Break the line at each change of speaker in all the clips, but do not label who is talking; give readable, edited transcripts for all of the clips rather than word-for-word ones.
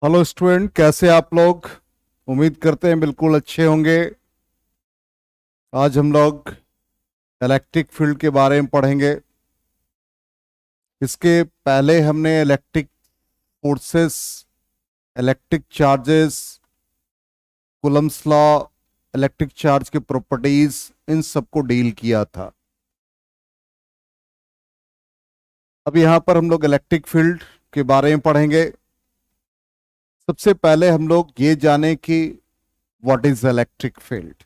Hello student, कैसे आप लोग। उम्मीद करते हैं बिल्कुल अच्छे होंगे। आज हम लोग इलेक्ट्रिक फील्ड के बारे में पढ़ेंगे। इसके पहले हमने electric forces, electric charges, Coulomb's law, electric charge के प्रॉपर्टीज, इन सबको डील किया था। अब यहाँ पर हम लोग इलेक्ट्रिक फील्ड के बारे में पढ़ेंगे। सबसे पहले हम लोग ये जाने कि what is electric field.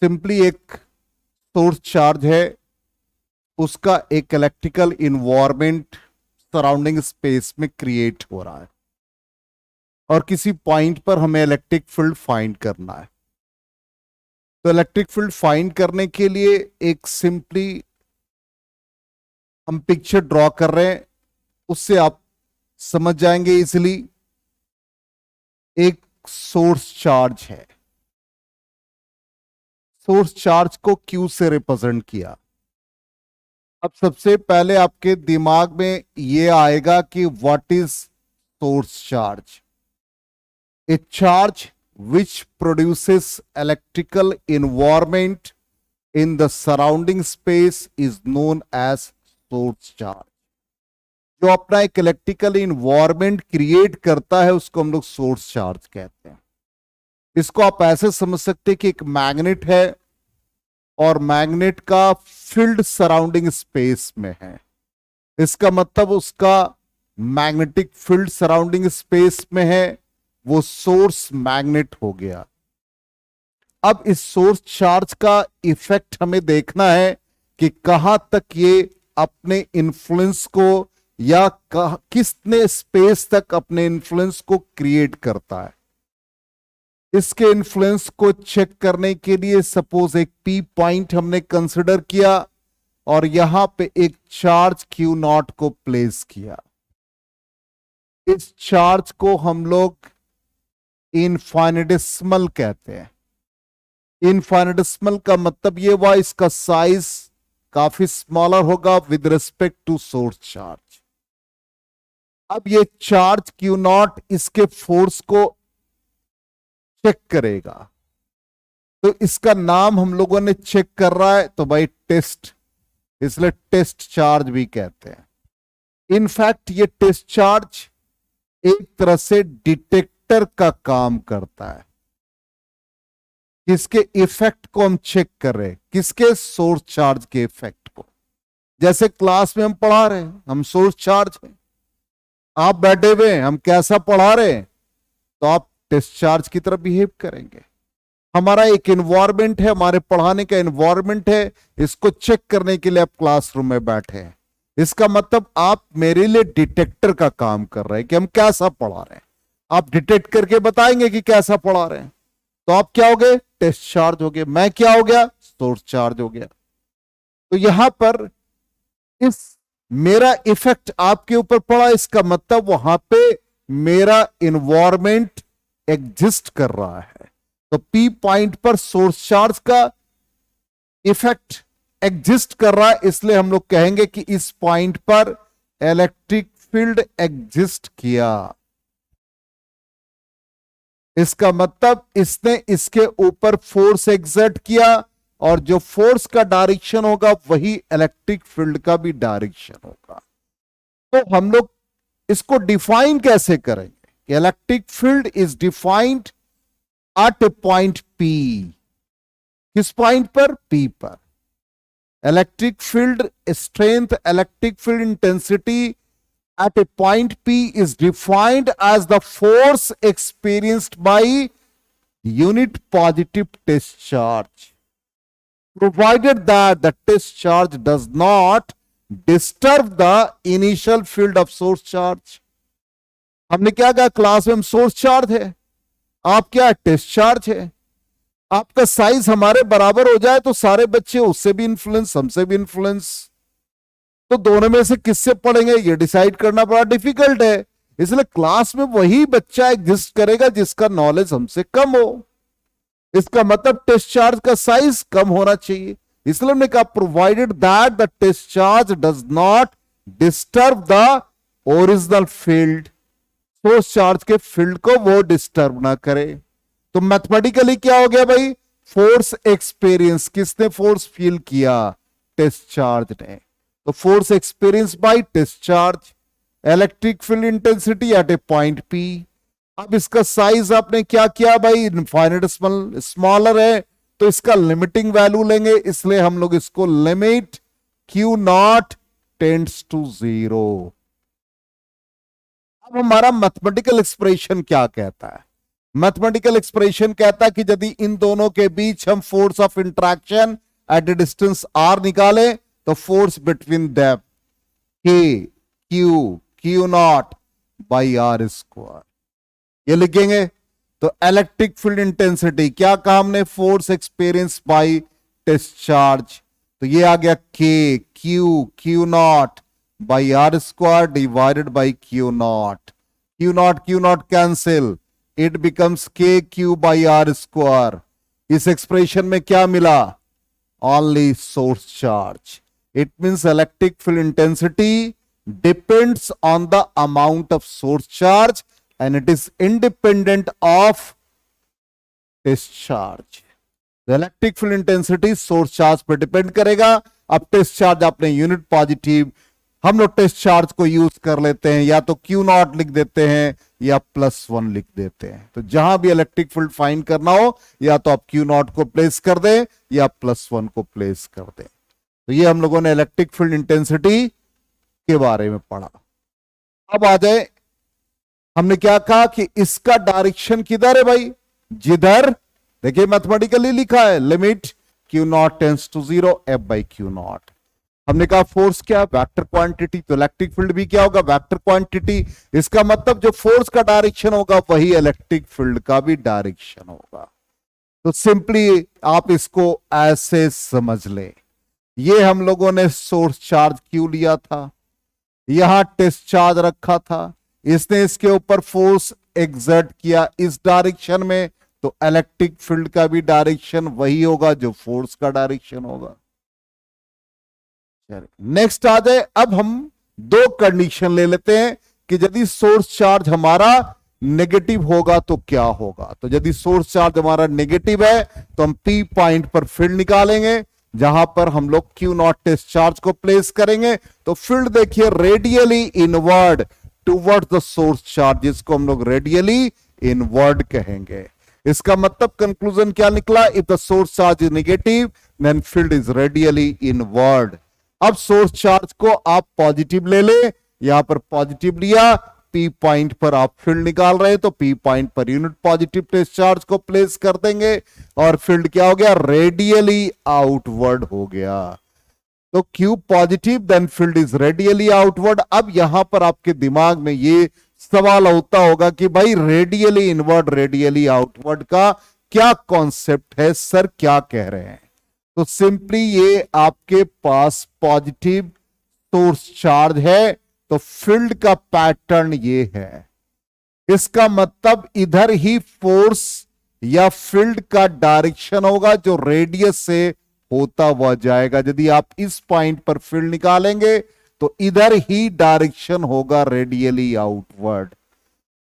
Simply एक सोर्स चार्ज है, उसका एक इलेक्ट्रिकल इन्वायरमेंट सराउंडिंग स्पेस में क्रिएट हो रहा है और किसी पॉइंट पर हमें इलेक्ट्रिक फील्ड फाइंड करना है। तो इलेक्ट्रिक फील्ड फाइंड करने के लिए एक सिंपली हम पिक्चर ड्रॉ कर रहे हैं, उससे आप समझ जाएंगे इजीली। एक सोर्स चार्ज है, सोर्स चार्ज को Q से रिप्रेजेंट किया। अब सबसे पहले आपके दिमाग में यह आएगा कि what is source charge. A charge which produces electrical environment in the surrounding space is known as source charge। जो अपना एक इलेक्ट्रिकल इन्वायरमेंट क्रिएट करता है उसको हम लोग सोर्स चार्ज कहते हैं। इसको आप ऐसे समझ सकते हैं कि एक मैग्नेट है और मैग्नेट का फील्ड सराउंडिंग स्पेस में है। इसका मतलब उसका मैग्नेटिक फील्ड सराउंडिंग स्पेस में है, वो सोर्स मैग्नेट हो गया। अब इस सोर्स चार्ज का इफेक्ट हमें देखना है कि कहां तक ये अपने इन्फ्लुएंस को या किसने स्पेस तक अपने इन्फ्लुएंस को क्रिएट करता है। इसके इन्फ्लुएंस को चेक करने के लिए सपोज एक पी पॉइंट हमने कंसिडर किया और यहां पे एक चार्ज Q नॉट को प्लेस किया। इस चार्ज को हम लोग इनफाइनिटेसिमल कहते हैं। इनफाइनिटेसिमल का मतलब ये हुआ इसका साइज काफी स्मॉलर होगा with respect to source charge. अब ये चार्ज Q नॉट इसके फोर्स को चेक करेगा, तो इसका नाम हम लोगों ने चेक कर रहा है तो भाई टेस्ट, इसलिए टेस्ट चार्ज भी कहते हैं। इनफैक्ट ये टेस्ट चार्ज एक तरह से डिटेक्टर का काम करता है। किसके इफेक्ट को हम चेक कर रहे हैं, किसके सोर्स चार्ज के इफेक्ट को। जैसे क्लास में हम पढ़ा रहे हैं, हम सोर्स चार्ज हैं, आप बैठे हुए हैं, हम कैसा पढ़ा रहे हैं तो आप टेस्ट चार्ज की तरह बिहेव करेंगे। हमारा एक एनवायरनमेंट है, हमारे पढ़ाने का एनवायरनमेंट है, इसको चेक करने के लिए आप क्लासरूम में बैठे हैं। इसका मतलब आप मेरे लिए डिटेक्टर का काम कर रहे हैं कि हम कैसा पढ़ा रहे हैं। आप डिटेक्ट करके बताएंगे कि कैसा पढ़ा रहे हैं, तो आप क्या हो गए, टेस्ट चार्ज हो गए। मैं क्या हो गया, सोर्स चार्ज हो गया। तो यहां पर इस मेरा इफेक्ट आपके ऊपर पड़ा, इसका मतलब वहां पे मेरा इन्वायरमेंट एग्जिस्ट कर रहा है। तो पी पॉइंट पर सोर्स चार्ज का इफेक्ट एग्जिस्ट कर रहा है, इसलिए हम लोग कहेंगे कि इस पॉइंट पर इलेक्ट्रिक फील्ड एग्जिस्ट किया। इसका मतलब इसने इसके ऊपर फोर्स एग्जर्ट किया और जो फोर्स का डायरेक्शन होगा वही इलेक्ट्रिक फील्ड का भी डायरेक्शन होगा। तो हम लोग इसको डिफाइन कैसे करेंगे। Electric field is defined at a point P। किस पॉइंट पर, P पर। Electric field strength, electric field intensity at a point P is defined as the force experienced by unit positive test charge, provided that the test charge does not disturb the initial field of source charge। हमने क्या कहा class में, हम source charge है, आप क्या test charge है। आपका साइज हमारे बराबर हो जाए तो सारे बच्चे उससे भी इन्फ्लुएंस, हमसे भी इन्फ्लुएंस, तो दोनों में से किससे पढ़ेंगे ये डिसाइड करना बड़ा डिफिकल्ट है। इसलिए क्लास में वही बच्चा एग्जिस्ट करेगा जिसका नॉलेज हमसे कम हो। इसका मतलब टेस्ट चार्ज का साइज कम होना चाहिए। इसलिए हमने कहा provided that the test charge does not disturb the original field source charge के फील्ड को वो डिस्टर्ब ना करे। तो मैथमेटिकली क्या हो गया भाई, फोर्स एक्सपीरियंस, किसने फोर्स फील किया, टेस्ट चार्ज ने। तो force experience by test charge, electric field intensity at a point P. अब इसका साइज आपने क्या किया भाई, इनफाइनाइट स्मॉलर है, तो इसका लिमिटिंग वैल्यू लेंगे, इसलिए हम लोग इसको limit Q nought tends to 0। अब हमारा मैथमेटिकल एक्सप्रेशन क्या कहता है, मैथमेटिकल एक्सप्रेशन कहता है कि यदि इन दोनों के बीच हम force of interaction at a distance r निकाले, तो force between them k Q not by are square, ये लिखेंगे। तो इलेक्ट्रिक फील्ड इंटेंसिटी क्या कहा हमने, force experience by test charge, तो ये आ गया k Q not by are square divided by Q not cancel, it becomes k Q by are square. इस एक्सप्रेशन में क्या मिला, only source charge. It means electric field intensity depends on the amount of source charge and it is independent of discharge. The electric field intensity source charge पर depend करेगा। अब test charge आपने unit positive, हम लोग test charge को use कर लेते हैं, या तो क्यू नॉट लिख देते हैं या +1 लिख देते हैं। तो जहां भी इलेक्ट्रिक फील्ड फाइंड करना हो, या तो आप क्यू नॉट को प्लेस कर दें या +1 को प्लेस कर दें। तो ये हम लोगों ने इलेक्ट्रिक फील्ड इंटेंसिटी के बारे में पढ़ा। अब आ जाए, हमने क्या कहा कि इसका डायरेक्शन किधर है भाई, जिधर, देखिए मैथमेटिकली लिखा है limit Q nought tends to 0 F by Q nought. हमने कहा फोर्स क्या, वेक्टर क्वांटिटी, तो इलेक्ट्रिक फील्ड भी क्या होगा, वेक्टर क्वांटिटी। इसका मतलब जो फोर्स का डायरेक्शन होगा वही इलेक्ट्रिक फील्ड का भी डायरेक्शन होगा। तो सिंपली आप इसको ऐसे समझ ले, ये हम लोगों ने सोर्स चार्ज क्यू लिया था, यहां टेस्ट चार्ज रखा था, इसने इसके ऊपर फोर्स एक्सर्ट किया इस डायरेक्शन में, तो इलेक्ट्रिक फील्ड का भी डायरेक्शन वही होगा जो फोर्स का डायरेक्शन होगा। नेक्स्ट आ जाए, अब हम दो कंडीशन ले लेते हैं कि यदि सोर्स चार्ज हमारा नेगेटिव होगा तो क्या होगा। तो यदि सोर्स चार्ज हमारा नेगेटिव है तो हम पी पॉइंट पर फील्ड निकालेंगे, जहां पर हम लोग क्यू नॉट टेस्ट चार्ज को प्लेस करेंगे। तो फील्ड देखिए radially inward towards the source charge, जिसको हम लोग रेडियली इनवर्ड कहेंगे। इसका मतलब कंक्लूजन क्या निकला, if the source charge is negative then field is radially inward. अब सोर्स चार्ज को आप पॉजिटिव ले ले, यहां पर पॉजिटिव लिया, पी पॉइंट पर आप फील्ड निकाल रहे हैं, तो पी पॉइंट पर यूनिट पॉजिटिव टेस्ट चार्ज को प्लेस कर देंगे और फील्ड क्या हो गया, रेडियली आउटवर्ड हो गया। तो Q positive then field is radially outward. अब यहां पर आपके दिमाग में ये सवाल होता होगा कि भाई रेडियली इनवर्ड रेडियली आउटवर्ड का क्या कॉन्सेप्ट है सर, क्या कह रहे हैं। तो सिंपली ये आपके पास पॉजिटिव सोर्स चार्ज है, तो फील्ड का पैटर्न ये है। इसका मतलब इधर ही फोर्स या फील्ड का डायरेक्शन होगा जो रेडियस से होता हुआ जाएगा। यदि आप इस पॉइंट पर फील्ड निकालेंगे तो इधर ही डायरेक्शन होगा रेडियली आउटवर्ड।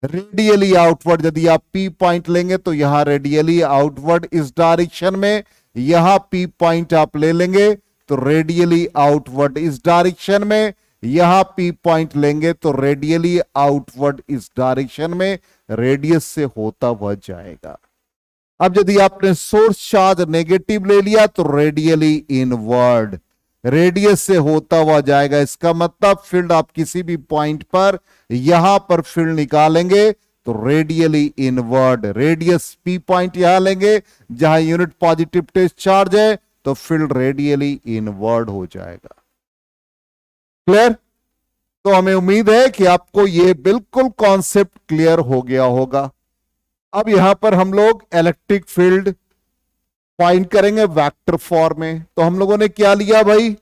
रेडियली आउटवर्ड यदि आप पी पॉइंट लेंगे तो यहां रेडियली आउटवर्ड इस डायरेक्शन में, यहां पी पॉइंट आप ले लेंगे तो रेडियली आउटवर्ड इस डायरेक्शन में, यहां पी पॉइंट लेंगे तो रेडियली आउटवर्ड इस डायरेक्शन में, रेडियस से होता हुआ जाएगा। अब यदि आपने सोर्स चार्ज नेगेटिव ले लिया तो रेडियली इनवर्ड, रेडियस से होता हुआ जाएगा। इसका मतलब फील्ड आप किसी भी पॉइंट पर यहां पर फील्ड निकालेंगे तो radially inward, radius P point यहां लेंगे जहां यूनिट पॉजिटिव टेस्ट चार्ज है, तो फील्ड रेडियली इनवर्ड हो जाएगा। क्लियर? तो हमें उम्मीद है कि आपको यह बिल्कुल कॉन्सेप्ट क्लियर हो गया होगा। अब यहां पर हम लोग इलेक्ट्रिक फील्ड फाइंड करेंगे वेक्टर फॉर्म में। तो हम लोगों ने क्या लिया भाई,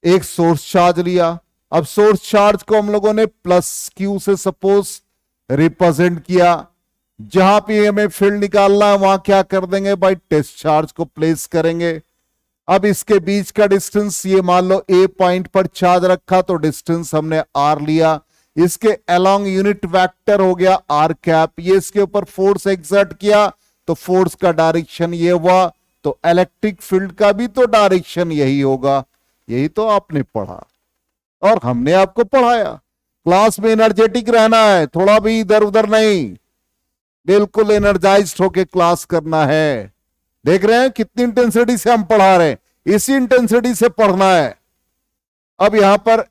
एक सोर्स चार्ज लिया। अब सोर्स चार्ज को हम लोगों ने प्लस क्यू से सपोज रिप्रेजेंट किया। जहां पे हमें फील्ड निकालना है वहां क्या कर देंगे भाई, टेस्ट चार्ज को प्लेस करेंगे। अब इसके बीच का डिस्टेंस, ये मान लो ए पॉइंट पर चार्ज रखा तो डिस्टेंस हमने आर लिया, इसके अलोंग यूनिट वेक्टर हो गया आर कैप, ये इसके ऊपर फोर्स एक्सर्ट किया तो फोर्स का डायरेक्शन ये हुआ, तो इलेक्ट्रिक फील्ड का भी तो डायरेक्शन यही होगा। यही तो आपने पढ़ा और हमने आपको पढ़ाया। क्लास में एनर्जेटिक रहना है, थोड़ा भी इधर उधर नहीं, बिल्कुल एनर्जाइज्ड होके क्लास करना है। देख रहे हैं कितनी इंटेंसिटी से हम पढ़ा रहे हैं, इसी इंटेंसिटी से पढ़ना है। अब यहां पर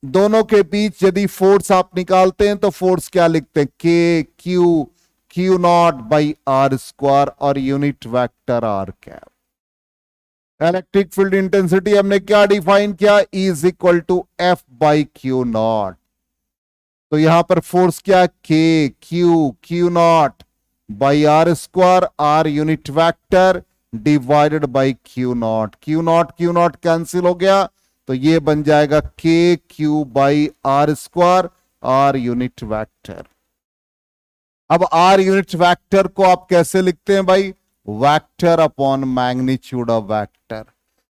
दोनों के बीच यदि फोर्स आप निकालते हैं तो फोर्स क्या लिखते हैं, k Q not by are square और unit vector r cap. Electric field intensity हमने क्या डिफाइन किया, E is equal to F by Q naught. तो यहां पर फोर्स क्या, k Q not by are square, r unit vector divided by Q not cancel हो गया, तो ये बन जाएगा k Q by are square, r unit vector. अब आर यूनिट वेक्टर को आप कैसे लिखते हैं भाई, vector upon magnitude of vector.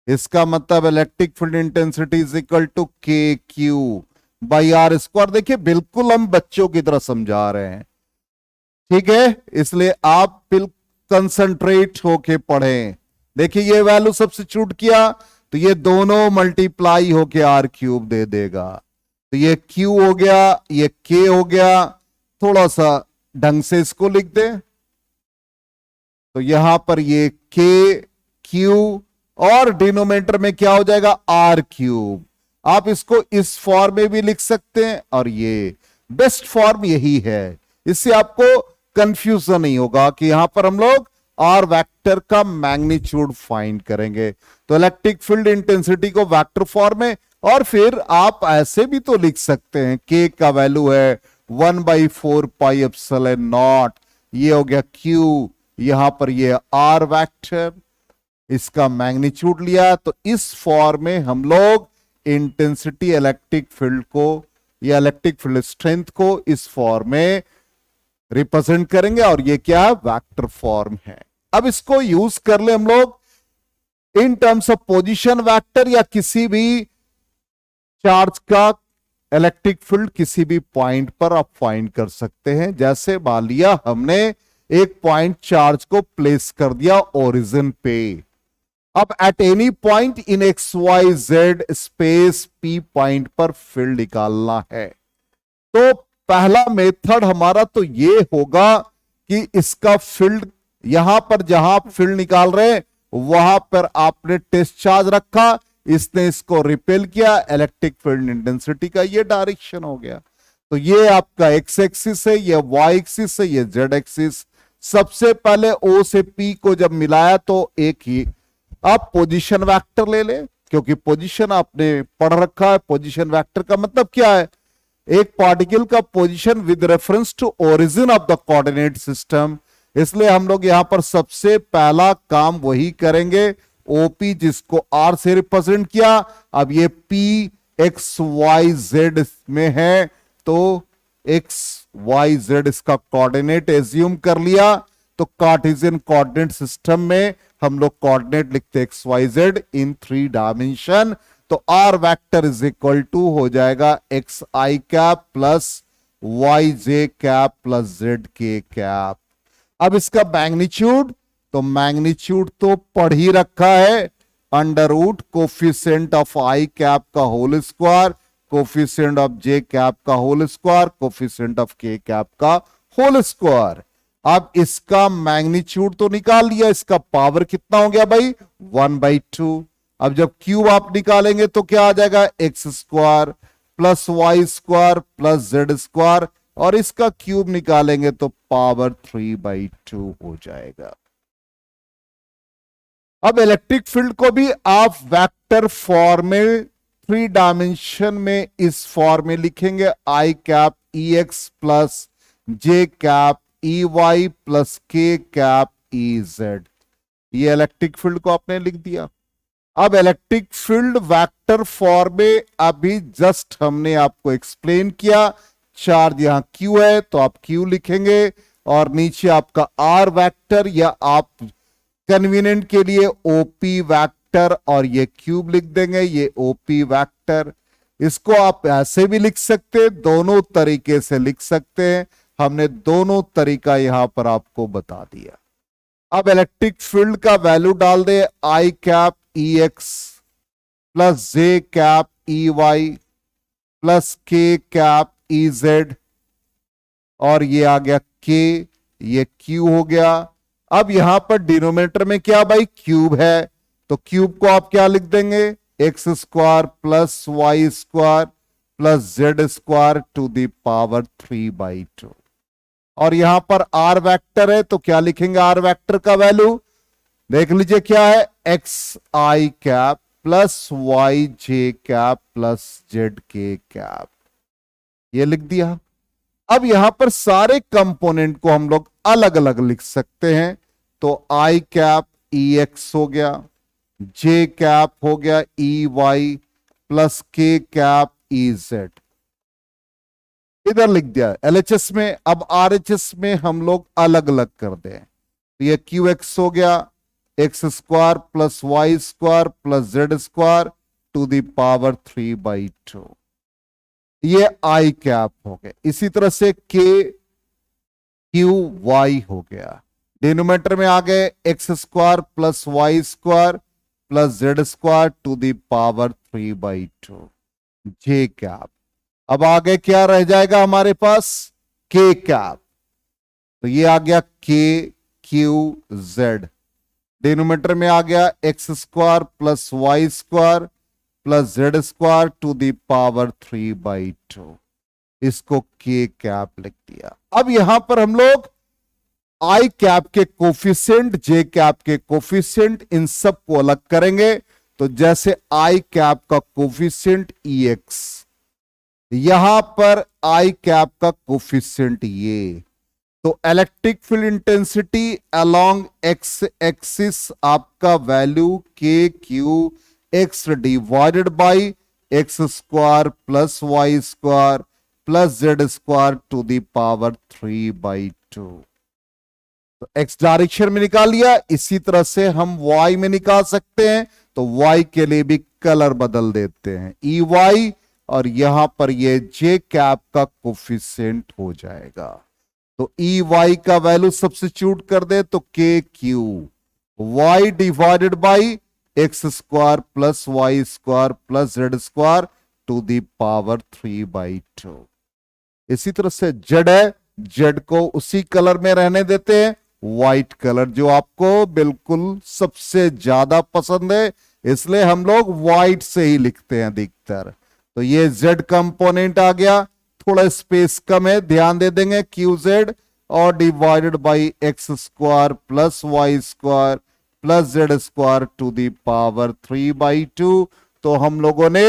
इसका मतलब electric field intensity is equal to k Q by are square. देखिए बिल्कुल हम बच्चों की तरह समझा रहे हैं, ठीक है, इसलिए आप कंसंट्रेट होके पढ़ें। देखिए ये वैल्यू सब्स्टिट्यूट किया तो ये दोनों मल्टीप्लाई होके आर क्यूब दे देगा, तो ये क्यू हो गया, ये के हो गया। थोड़ा सा ढंग से इसको लिख दे, तो यहां पर ये के क्यू और डिनोमिनेटर में क्या हो जाएगा, आर क्यूब। आप इसको इस फॉर्म में भी लिख सकते हैं और ये बेस्ट फॉर्म यही है, इससे आपको कंफ्यूजन नहीं होगा कि यहां पर हम लोग आर वेक्टर का मैग्नीट्यूड फाइंड करेंगे। तो इलेक्ट्रिक फील्ड इंटेंसिटी को वेक्टर फॉर्म में, और फिर आप ऐसे भी तो लिख सकते हैं, के का वैल्यू है 1/4 पाई एप्सिलॉन नॉट, ये हो गया क्यू, यहां पर ये आर वेक्टर, इसका मैग्नीट्यूड लिया। तो इस फॉर्म में हम लोग इंटेंसिटी इलेक्ट्रिक फील्ड को या इलेक्ट्रिक फील्ड स्ट्रेंथ को इस फॉर्म में रिप्रेजेंट करेंगे, और ये क्या वेक्टर फॉर्म है। अब इसको यूज कर ले हम लोग in terms of position vector, या किसी भी चार्ज का इलेक्ट्रिक फील्ड किसी भी पॉइंट पर आप फाइंड कर सकते हैं। जैसे मान लिया हमने एक पॉइंट चार्ज को प्लेस कर दिया ओरिजिन पे, अब at any point in X Y Z space P point पर फील्ड निकालना है। तो पहला मेथड हमारा तो ये होगा कि इसका फील्ड, यहां पर जहां आप फील्ड निकाल रहे हैं वहां पर आपने टेस्ट चार्ज रखा, इसने इसको रिपेल किया, इलेक्ट्रिक फील्ड इंटेंसिटी का ये डायरेक्शन हो गया। तो ये आपका एक्स एक्सिस है, ये वाई एक्सिस है, ये जेड एक्सिस। सबसे पहले ओ से पी को जब मिलाया तो एक ही आप पोजीशन वेक्टर ले ले, क्योंकि पोजीशन आपने पढ़ रखा है। पोजीशन वेक्टर का मतलब क्या है, एक पार्टिकल का position with reference to origin of the coordinate system. इसलिए हम लोग यहां पर सबसे पहला काम वही करेंगे, ओपी जिसको आर से रिप्रेजेंट किया। अब ये पी एक्स वाई जेड में है, तो एक्स वाई जेड इसका कोऑर्डिनेट एज्यूम कर लिया। तो कार्टेशियन कोऑर्डिनेट सिस्टम में हम लोग कोऑर्डिनेट लिखते X Y Z in 3 dimension. तो r vector is equal to हो जाएगा X I cap plus Y J cap plus Z K cap. अब इसका मैग्नीट्यूड, तो मैग्नीट्यूड तो पढ़ ही रखा है, under root coefficient of i cap का whole square, coefficient of j cap का whole square, coefficient of k cap का होल स्क्वायर। अब इसका मैग्नीट्यूड तो निकाल लिया, इसका पावर कितना हो गया भाई, 1/2। अब जब क्यूब आप निकालेंगे तो क्या आ जाएगा, X square plus Y square plus Z square, और इसका क्यूब निकालेंगे तो पावर 3/2 हो जाएगा। अब इलेक्ट्रिक फील्ड को भी आप वेक्टर फॉर्म में 3 डायमेंशन में इस फॉर्म में लिखेंगे, आई कैप ई एक्स प्लस जे कैप ई वाई प्लस के कैप ई जेड। ये इलेक्ट्रिक फील्ड को आपने लिख दिया। अब इलेक्ट्रिक फील्ड वेक्टर फॉर्म में अभी जस्ट हमने आपको एक्सप्लेन किया, चार्ज यहां क्यू है तो आप क्यू लिखेंगे, और नीचे आपका आर वेक्टर, या आप कन्वीनियंट के लिए ओपी वेक्टर और ये क्यूब लिख देंगे, ये ओपी वेक्टर। इसको आप ऐसे भी लिख सकते हैं, दोनों तरीके से लिख सकते हैं। हमने दोनों तरीका यहां पर आपको बता दिया। अब इलेक्ट्रिक फील्ड का वैल्यू डाल दे, आई कैप ई एक्स प्लस जे कैप ई वाई प्लस के कैप ई जेड, और ये आ गया के, ये क्यू हो गया। अब यहां पर डिनोमिनेटर में क्या भाई, क्यूब है, तो क्यूब को आप क्या लिख देंगे, X square plus Y square plus Z square to the power 3/2। और यहां पर आर वेक्टर है, तो क्या लिखेंगे आर वेक्टर का वैल्यू, देख लीजिए क्या है, x I cap plus Y J cap plus Z K cap, ये लिख दिया। अब यहां पर सारे कंपोनेंट को हम लोग अलग अलग लिख सकते हैं, तो आई कैप ई एक्स हो गया, जे कैप हो गया ई वाई प्लस के कैप ई जेड, इधर लिख दिया एलएचएस में। अब आरएचएस में हम लोग अलग अलग कर दें, तो ये क्यू एक्स हो गया X square plus Y square plus Z square to the power 3/2, ये आई कैप हो गया। इसी तरह से के क्यू वाई हो गया, डिनोमिनेटर में आ गए X square plus Y square plus Z square to the power 3/2, J cap. अब आगे क्या रह जाएगा हमारे पास, के कैप, तो ये आ गया के क्यू जेड, डिनोमिनेटर में आ गया X square plus Y square plus Z square to the power 3/2, इसको के कैप लिख दिया। अब यहां पर हम लोग आई कैप के कोफिशिएंट, जे कैप के कोफिशिएंट, इन सब को अलग करेंगे। तो जैसे आई कैप का कोफिशिएंट ई एक्स, यहां पर आई कैप का कोफिशिएंट ये, तो electric field intensity along X axis आपका value k Q X divided by x square plus Y square plus Z square to the power 3/2, तो x direction में निकाल लिया। इसी तरह से हम वाई में निकाल सकते हैं, तो वाई के लिए भी कलर बदल देते हैं, ई वाई, और यहां पर ये जे कैप का कोफिशिएंट हो जाएगा। तो ई वाई का वैल्यू सब्स्टिट्यूट कर दे, तो k Q Y divided by x square plus Y square plus Z square to the power 3/2। इसी तरह से जेड है, जेड को उसी कलर में रहने देते हैं, व्हाइट कलर जो आपको बिल्कुल सबसे ज्यादा पसंद है, इसलिए हम लोग व्हाइट से ही लिखते हैं अधिकतर। तो ये जेड कंपोनेंट आ गया, थोड़ा स्पेस कम है, ध्यान दे देंगे, क्यू जेड और divided by x square plus Y square plus Z square to the power 3/2। तो हम लोगों ने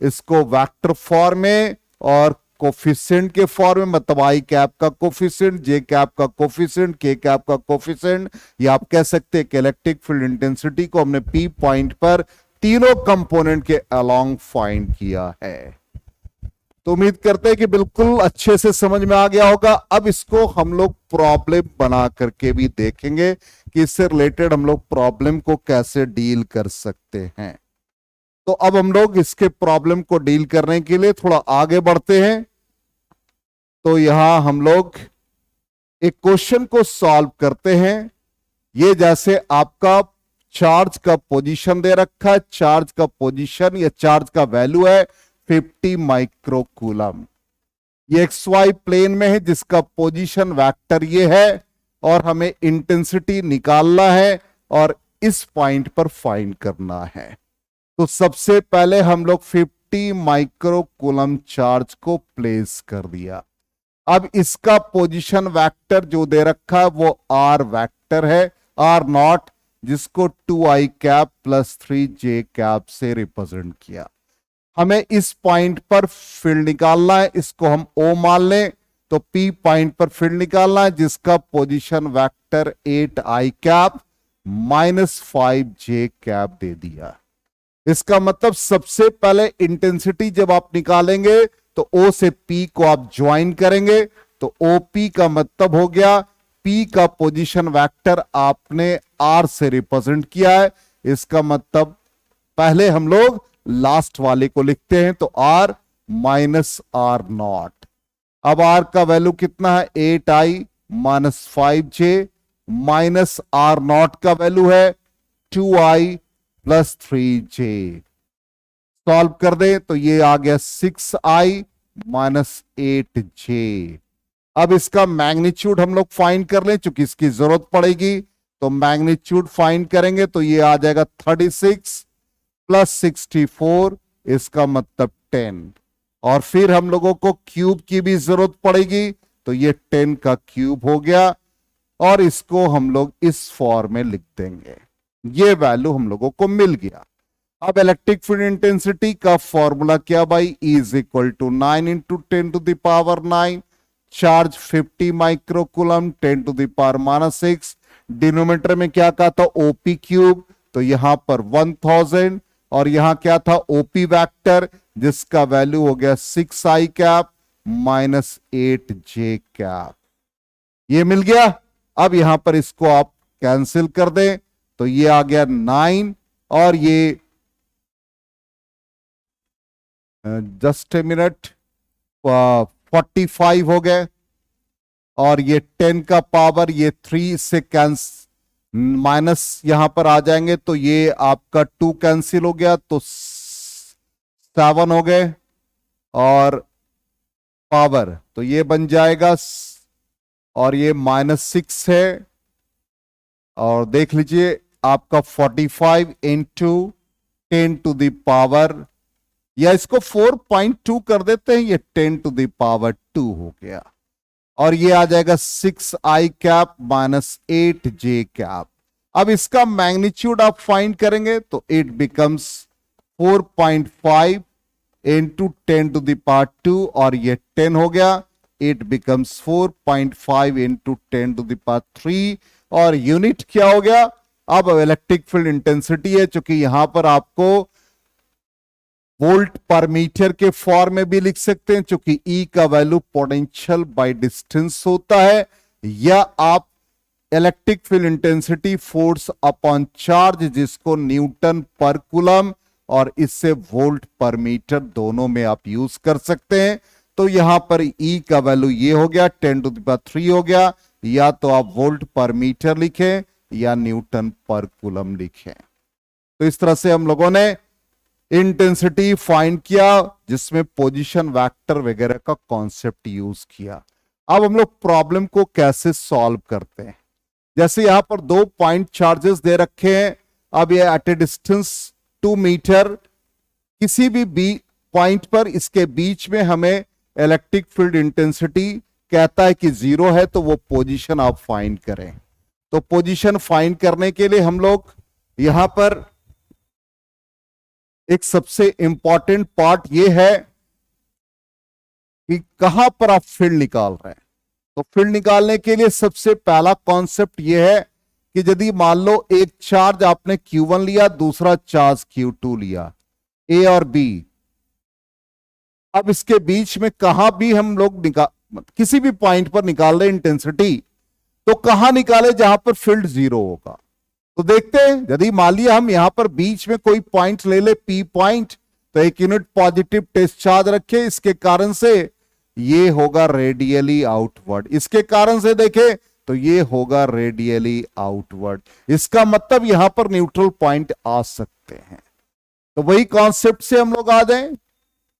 इसको वेक्टर फॉर्म में और कोफिशिएंट के फॉर्म में, मतलब आई कैप का कोफिशिएंट, जे कैप का कोफिशिएंट, के कैप का कोफिशिएंट, या आप कह सकते हैं कि इलेक्ट्रिक फील्ड इंटेंसिटी को हमने पी पॉइंट पर तीनों कंपोनेंट के अलोंग फाइंड किया है। तो उम्मीद करते हैं कि बिल्कुल अच्छे से समझ में आ गया होगा। अब इसको हम लोग प्रॉब्लम बना करके भी देखेंगे कि इससे रिलेटेड हम लोग प्रॉब्लम को कैसे डील कर सकते हैं। तो अब हम लोग इसके प्रॉब्लम को डील करने के लिए थोड़ा आगे बढ़ते हैं। तो यहां हम लोग एक क्वेश्चन को सॉल्व करते हैं। ये जैसे आपका चार्ज का पोजीशन दे रखा है, चार्ज का पोजीशन या चार्ज का वैल्यू है 50 माइक्रोकूलम, ये एक्स वाई प्लेन में है, जिसका पोजीशन वेक्टर ये है, और हमें इंटेंसिटी निकालना है और इस पॉइंट पर फाइंड करना है। तो सबसे पहले हम लोग 50 माइक्रोकूलम चार्ज को प्लेस कर दिया। अब इसका पोजीशन वेक्टर जो दे रखा है वो आर वेक्टर है, आर नॉट, जिसको 2i cap plus 3j cap से रिप्रेजेंट किया। हमें इस पॉइंट पर फील्ड निकालना है, इसको हम O मान लें, तो P पॉइंट पर फील्ड निकालना है, जिसका position vector 8i cap minus 5j cap दे दिया। इसका मतलब सबसे पहले इंटेंसिटी जब आप निकालेंगे तो O से P को आप ज्वाइन करेंगे, तो OP का मतलब हो गया P का पोजीशन वेक्टर आपने R से रिप्रेजेंट किया है। इसका मतलब पहले हम लोग लास्ट वाले को लिखते हैं, तो R माइनस R नॉट। अब R का वैल्यू कितना है, 8I minus 5J minus R not का वैल्यू है 2I प्लस 3J। सॉल्व कर दे तो ये आ गया 6I माइनस 8J। अब इसका मैग्नीट्यूड हम लोग फाइंड कर लें, चूंकि इसकी जरूरत पड़ेगी, तो मैग्नीट्यूड फाइंड करेंगे तो ये आ जाएगा 36 प्लस 64, इसका मतलब 10। और फिर हम लोगों को क्यूब की भी जरूरत पड़ेगी, तो ये 10 का क्यूब हो गया, और इसको हम लोग इस फॉर्म में लिख देंगे। ये वैल्यू हम लोगों को मिल गया। अब इलेक्ट्रिक फील्ड इंटेंसिटी का फॉर्मूला क्या भाई, E is equal to 9 into 10 to the power 9, charge 50 microcoulomb 10 to the power minus 6, denominator में क्या कहा था, ओपी क्यूब, तो यहां पर 1000, और यहां क्या था, ओपी वेक्टर, जिसका वैल्यू हो गया 6I cap minus 8J cap. ये मिल गया। अब यहां पर इसको आप कैंसिल कर दें, तो ये आ गया 9, और ये जस्ट ए मिनट 45 हो गए, और ये 10 का पावर, ये 3 से माइनस यहां पर आ जाएंगे, तो ये आपका 2 कैंसिल हो गया, तो 7 हो गए, और पावर तो ये बन जाएगा, और ये -6 है, और देख लीजिए आपका 45 इंटू 10 टू द पावर, या इसको 4.2 कर देते हैं, ये 10 टू द पावर 2 हो गया, और ये आ जाएगा 6I cap minus 8J cap. अब इसका मैग्नीट्यूड आप फाइंड करेंगे तो it becomes 4.5 into 10 to the power 2, और ये 10 हो गया, it becomes 4.5 into 10 to the power 3, और यूनिट क्या हो गया, अब इलेक्ट्रिक फील्ड इंटेंसिटी है, चूंकि यहां पर आपको वोल्ट पर मीटर के फॉर्म में भी लिख सकते हैं, चूंकि E का वैल्यू पोटेंशियल बाय डिस्टेंस होता है, या आप electric field intensity force upon charge, जिसको न्यूटन पर कूलम और इससे वोल्ट पर मीटर दोनों में आप यूज कर सकते हैं। तो यहां पर E का वैल्यू ये हो गया 10 टू द पावर 3 हो गया, या तो आप वोल्ट पर मीटर लिखें या न्यूटन पर कूलम लिखें। तो इस तरह से हम लोगों ने इंटेंसिटी फाइंड किया, जिसमें पोजीशन वेक्टर वगैरह का कॉन्सेप्ट यूज किया। अब हम लोग प्रॉब्लम को कैसे सॉल्व करते हैं, जैसे यहां पर 2 पॉइंट चार्जेस दे रखे हैं। अब ये एट ए डिस्टेंस 2 मीटर, किसी भी पॉइंट पर इसके बीच में हमें इलेक्ट्रिक फील्ड इंटेंसिटी कहता है कि 0 है, तो वो पोजीशन आप फाइंड करें। तो पोजीशन फाइंड करने के लिए हम लोग यहां पर एक सबसे इंपॉर्टेंट पार्ट ये है कि कहां पर आप फील्ड निकाल रहे हैं। तो फील्ड निकालने के लिए सबसे पहला कॉन्सेप्ट यह है कि यदि मान लो एक चार्ज आपने Q1 लिया, दूसरा चार्ज Q2 लिया, A और B, अब इसके बीच में कहां भी हम लोग किसी भी पॉइंट पर निकाल रहे इंटेंसिटी, तो कहां निकाले जहां पर फील्ड 0 होगा। तो देखते हैं, यदि मान लिया हम यहां पर बीच में कोई पॉइंट ले ले, P पॉइंट, तो एक यूनिट पॉजिटिव टेस्ट चार्ज रखे, इसके कारण से ये होगा रेडियली आउटवर्ड, इसके कारण से देखें तो ये होगा रेडियली आउटवर्ड, इसका मतलब यहां पर न्यूट्रल पॉइंट आ सकते हैं। तो वही कॉन्सेप्ट से हम लोग आ जाएं,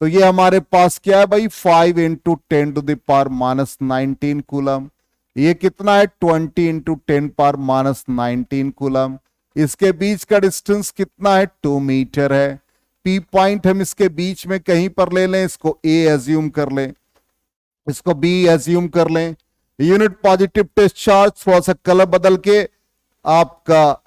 तो ये हमारे पास क्या है भाई, 5 into 10 to the power minus 19 coulomb, ये कितना है 20 इंटू 10 पावर माइनस 19 कूलम, इसके बीच का डिस्टेंस कितना है 2 मीटर है। P पॉइंट हम इसके बीच में कहीं पर ले लें, इसको A एज्यूम कर लें, इसको B एज्यूम कर लें। यूनिट पॉजिटिव टेस्ट चार्ज, थोड़ा सा कलर बदल के आपका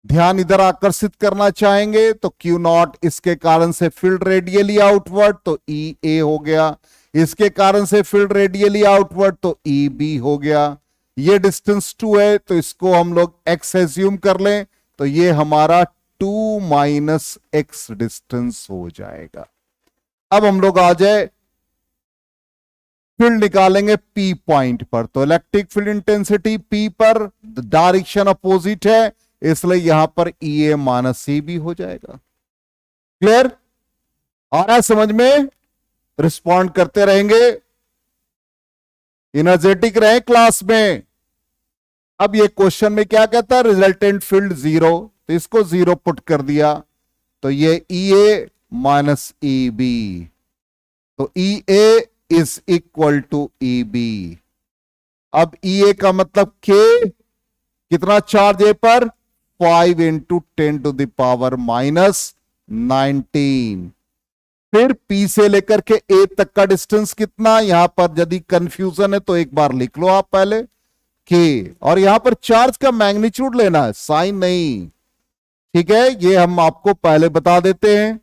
ध्यान इधर आकर्षित करना चाहेंगे, तो Q0, इसके कारण से फील्ड रेडियली आउटवर्ड, तो EA हो गया, इसके कारण से फील्ड रेडियली आउटवर्ड, तो EB हो गया। ये डिस्टेंस 2 है, तो इसको हम लोग X एज्यूम कर लें, तो ये हमारा 2 माइनस X डिस्टेंस हो जाएगा। अब हम लोग आ जाए, फील्ड निकालेंगे P पॉइंट पर, तो इलेक्ट्रिक फील्ड इंटेंसिटी P पर डायरेक्शन अपोजिट है, इसलिए यहां पर EA माइनस EB हो जाएगा। क्लियर? आ रहा है समझ में? रिस्पॉन्ड करते रहेंगे, एनर्जेटिक रहे क्लास में। अब ये क्वेश्चन में क्या कहता है, रिजल्टेंट फील्ड जीरो, तो इसको जीरो पुट कर दिया, तो ये ई ए माइनस ई बी, तो E A is equal to E B. अब ई ए का मतलब के, कितना चार्ज ए पर, 5 इंटू 10⁻⁻19। फिर पी से लेकर के ए तक का डिस्टेंस कितना, यहां पर यदि कंफ्यूजन है तो एक बार लिख लो आप पहले के, और यहां पर चार्ज का मैग्नीट्यूड लेना है, साइन नहीं, ठीक है, ये हम आपको पहले बता देते हैं।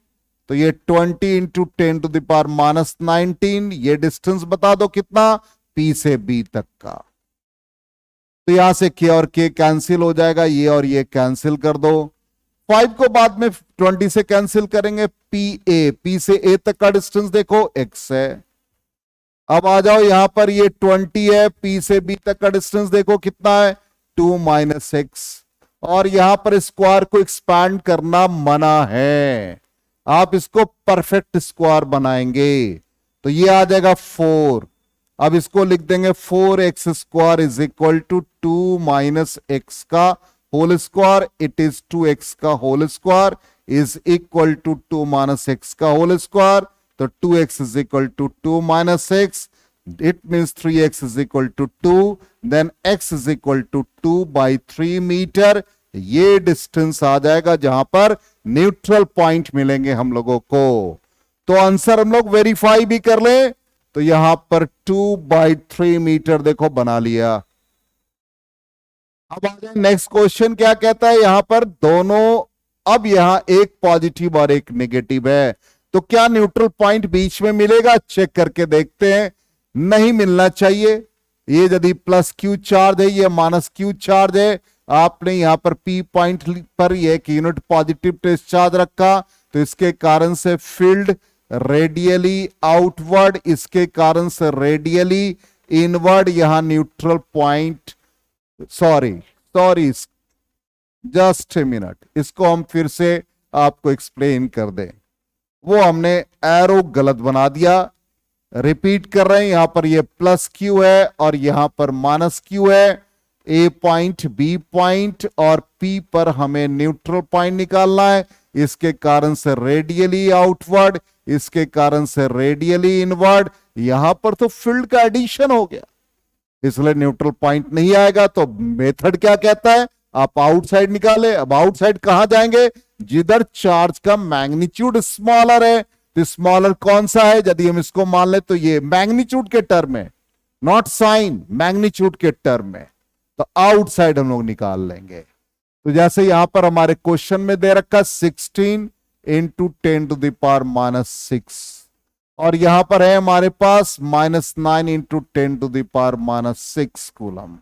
तो ये 20 इंटू 10⁻⁻19, ये डिस्टेंस बता दो कितना, पी से बी तक का। तो यहां से के और के कैंसिल हो जाएगा, ये और ये कैंसिल कर दो, 5 को बाद में 20 से कैंसिल करेंगे, पी से ए तक का डिस्टेंस देखो x है। अब आ जाओ यहां पर, ये 20 है, पी से बी तक का डिस्टेंस देखो कितना है, 2 माइनस एक्स, और यहां पर स्क्वायर को एक्सपैंड करना मना है, आप इसको परफेक्ट स्क्वायर बनाएंगे, तो ये आ जाएगा 4। अब इसको लिख देंगे 4x² is equal to 2 minus x का whole square, it is 2x का whole square is equal to 2 minus x का होल स्क्वायर, तो 2x is equal to 2 minus x, it means 3x is equal to 2, then x is equal to 2/3 metre. ये distance आ जाएगा जहां पर neutral point मिलेंगे हम लोगों को। तो आंसर हम लोग वेरीफाई भी कर ले, तो यहां पर 2/3 मीटर देखो बना लिया। अब आ जाए नेक्स्ट क्वेश्चन, क्या कहता है यहां पर दोनों, अब यहां एक पॉजिटिव और एक नेगेटिव है, तो क्या न्यूट्रल पॉइंट बीच में मिलेगा, चेक करके देखते हैं। नहीं मिलना चाहिए, ये यदि प्लस क्यू चार्ज है, ये माइनस क्यू चार्ज है, आपने यहां पर पी पॉइंट पर ये एक यूनिट पॉजिटिव टेस्ट चार्ज रखा, तो इसके कारण से फील्ड रेडियली आउटवर्ड, इसके कारण से रेडियली इनवर्ड, यहां neutral point, sorry just a minute, इसको हम फिर से आपको एक्सप्लेन कर दें, वो हमने एरो गलत बना दिया, रिपीट कर रहे हैं, यहां पर ये प्लस क्यू है और यहां पर माइनस क्यू है, ए पॉइंट बी पॉइंट और पी पर हमें न्यूट्रल पॉइंट निकालना है, इसके कारण से रेडियली आउटवर्ड, इसके कारण से रेडियली इनवर्ड, यहां पर तो फील्ड का एडिशन हो गया, इसलिए न्यूट्रल पॉइंट नहीं आएगा। तो मेथड क्या कहता है, आप आउटसाइड निकाले। अब आउटसाइड कहां जाएंगे, जिधर चार्ज का मैग्नीट्यूड स्मॉलर है, तो स्मॉलर कौन सा है, यदि हम इसको मान ले तो ये मैग्नीट्यूड के टर्म में, नॉट साइन, मैग्नीट्यूड के टर्म में, तो आउटसाइड हम लोग निकाल लेंगे। तो जैसे यहां पर हमारे क्वेश्चन में दे रखा 16 इंटू 10⁻⁻6, और यहां पर है हमारे पास -9 इंटू 10⁻⁻6 कूलम,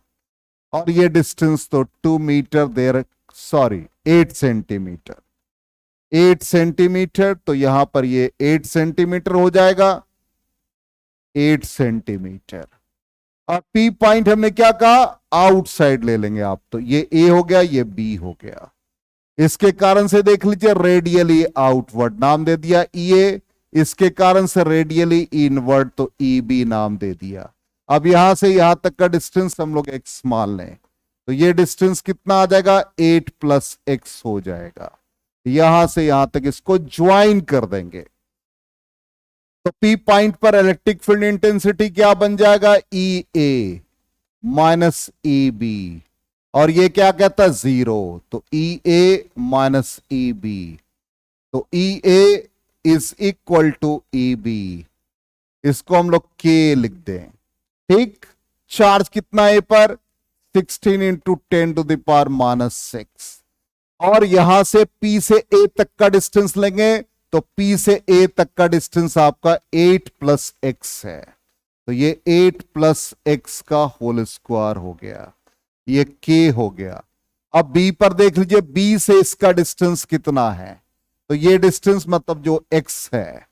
और ये डिस्टेंस तो 2 मीटर देर, सॉरी 8 सेंटीमीटर, 8 सेंटीमीटर, तो यहां पर ये 8 सेंटीमीटर हो जाएगा, 8 सेंटीमीटर। और पी पॉइंट हमने क्या कहा, आउटसाइड ले लेंगे आप, तो ये ए हो गया, ये बी हो गया, इसके कारण से देख लीजिए रेडियली आउटवर्ड नाम दे दिया ई ए, इसके कारण से रेडियली इनवर्ड, तो ई बी नाम दे दिया। अब यहां से यहां तक का डिस्टेंस हम लोग एक्स मान लें, तो ये डिस्टेंस कितना आ जाएगा, 8 प्लस एक्स हो जाएगा, यहां से यहां तक इसको ज्वाइन कर देंगे, तो पी पॉइंट पर इलेक्ट्रिक फील्ड इंटेंसिटी क्या बन जाएगा, ई ए माइनस ई बी, और ये क्या कहता है 0, तो E A minus E B, तो E A is equal to E B, इसको हम लोग के लिख दें, ठीक। चार्ज कितना है पर, 16 इंटू 10⁻⁻6, और यहां से पी से ए तक का डिस्टेंस लेंगे, तो पी से ए तक का डिस्टेंस आपका 8 प्लस एक्स है, तो ये 8 प्लस एक्स का होल स्क्वायर हो गया, ये के हो गया। अब बी पर देख लीजिए, बी से इसका डिस्टेंस कितना है, तो ये डिस्टेंस मतलब जो एक्स है,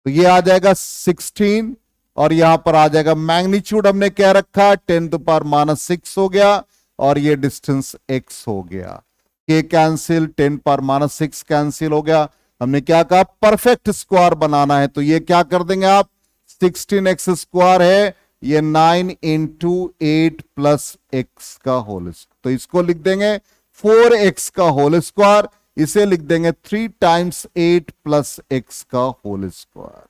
तो ये आ जाएगा 16, और यहां पर आ जाएगा मैग्नीट्यूड हमने क्या रखा, 10⁻⁻6 हो गया, और ये डिस्टेंस एक्स हो गया, के कैंसिल, 10⁻⁻6 कैंसिल हो गया, हमने क्या कहा, परफेक्ट स्क्वायर बनाना है, तो ये क्या कर देंगे आप, 16x स्क्वायर है, ये 9 इंटू 8 प्लस एक्स का होल, तो इसको लिख देंगे 4x का होल स्क्वायर, इसे लिख देंगे 3 टाइम्स 8 प्लस एक्स का होल स्क्वायर।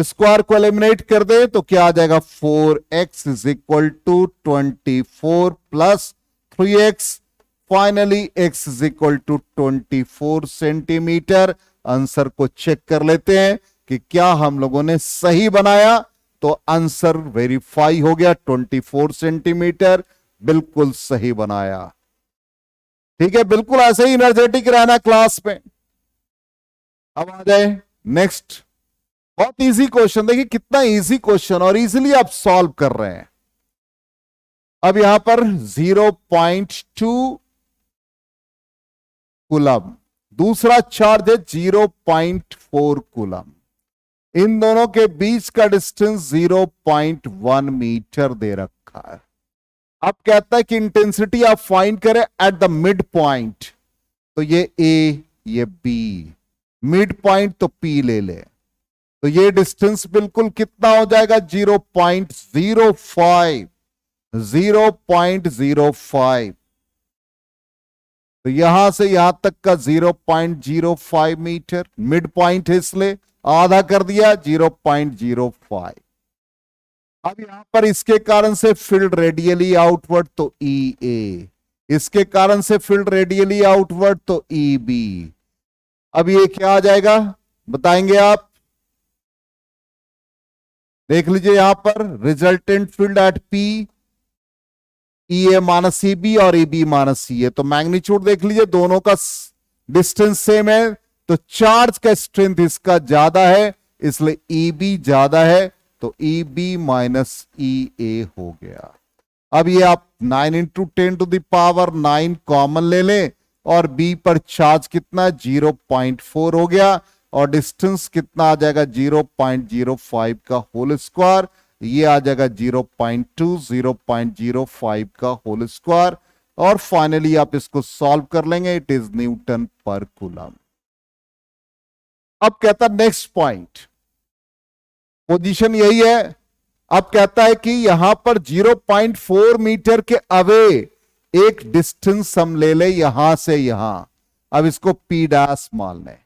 स्क्वायर को एलिमिनेट कर दे तो क्या आ जाएगा, 4x is equal to 24 plus 3x, finally x is equal to 24 centimetre. Answer को चेक कर लेते हैं कि क्या हम लोगों ने सही बनाया, तो आंसर वेरीफाई हो गया, 24 सेंटीमीटर बिल्कुल सही बनाया। ठीक है, बिल्कुल ऐसे ही एनर्जेटिक रहना क्लास में। अब आ जाए नेक्स्ट, बहुत इजी क्वेश्चन, देखिए कितना इजी क्वेश्चन और इजीली आप सॉल्व कर रहे हैं। अब यहां पर 0.2 कूलम, दूसरा चार्ज है 0.4 कूलम, इन दोनों के बीच का डिस्टेंस 0.1 मीटर दे रखा है। अब कहता है कि इंटेंसिटी आप फाइंड करें एट द मिड पॉइंट, तो ये ए ये बी, मिड पॉइंट तो पी ले ले, तो ये डिस्टेंस बिल्कुल कितना हो जाएगा, 0.05, 0.05, तो यहां से यहां तक का 0.05 मीटर, मिड पॉइंट है इसलिए आधा कर दिया 0.05। अब यहां पर इसके कारण से फील्ड रेडियली आउटवर्ड तो ई ए, इसके कारण से फील्ड रेडियली आउटवर्ड तो ई बी। अब ये क्या आ जाएगा बताएंगे आप, देख लीजिए यहां पर resultant field at P, E A minus E B और ई बी माइनस ई ए, तो मैग्नीट्यूड देख लीजिए दोनों का डिस्टेंस सेम है, तो चार्ज का स्ट्रेंथ इसका ज्यादा है, इसलिए ई बी ज्यादा है, तो ई बी माइनस ई ए हो गया। अब ये आप 9 इंटू 10 टू दावर 9 कॉमन ले लें, और बी पर चार्ज कितना 0.4 हो गया, और डिस्टेंस कितना आ जाएगा 0.05 का होल स्क्वायर, ये आ जाएगा 0.2, 0.05 का होल स्क्वायर, और फाइनली आप इसको सॉल्व कर लेंगे, इट इज न्यूटन पर कूलम। अब कहता नेक्स्ट पॉइंट, पोजीशन यही है। अब कहता है कि यहां पर 0.4 मीटर के अवे एक डिस्टेंस हम ले ले यहां से यहां, अब इसको पी डैश मान लें,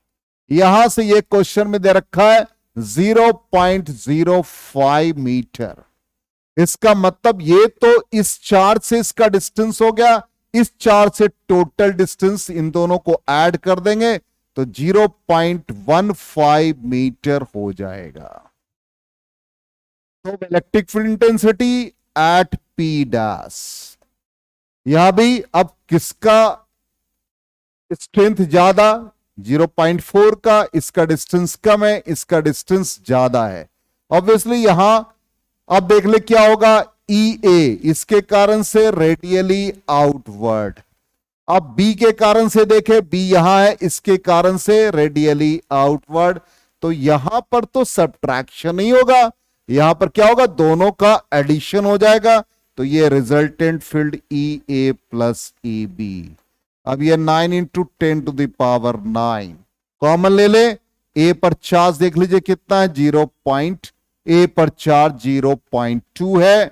यहां से ये क्वेश्चन में दे रखा है 0.05 मीटर, इसका मतलब ये तो इस चार्ज से इसका डिस्टेंस हो गया, इस चार्ज से टोटल डिस्टेंस इन दोनों को ऐड कर देंगे तो 0.15 मीटर हो जाएगा। तो electric field intensity eight P dash, यहां भी अब किसका स्ट्रेंथ ज्यादा, 0.4 का, इसका डिस्टेंस कम है, इसका डिस्टेंस ज्यादा है, ऑब्वियसली यहां अब देख ले क्या होगा, ई ए इसके कारण से रेडियली आउटवर्ड, अब बी के कारण से देखे, बी यहां है, इसके कारण से रेडियली आउटवर्ड, तो यहां पर तो सब्ट्रैक्शन नहीं होगा, यहां पर क्या होगा, दोनों का एडिशन हो जाएगा, तो ये रिजल्टेंट फील्ड ई ए प्लस ई बी। अब ये 9 इंटू 10 टू दावर 9 कॉमन ले ले, ए पर चार्ज देख लीजिए कितना है, 0. ए पर चार्ज 0.2 है,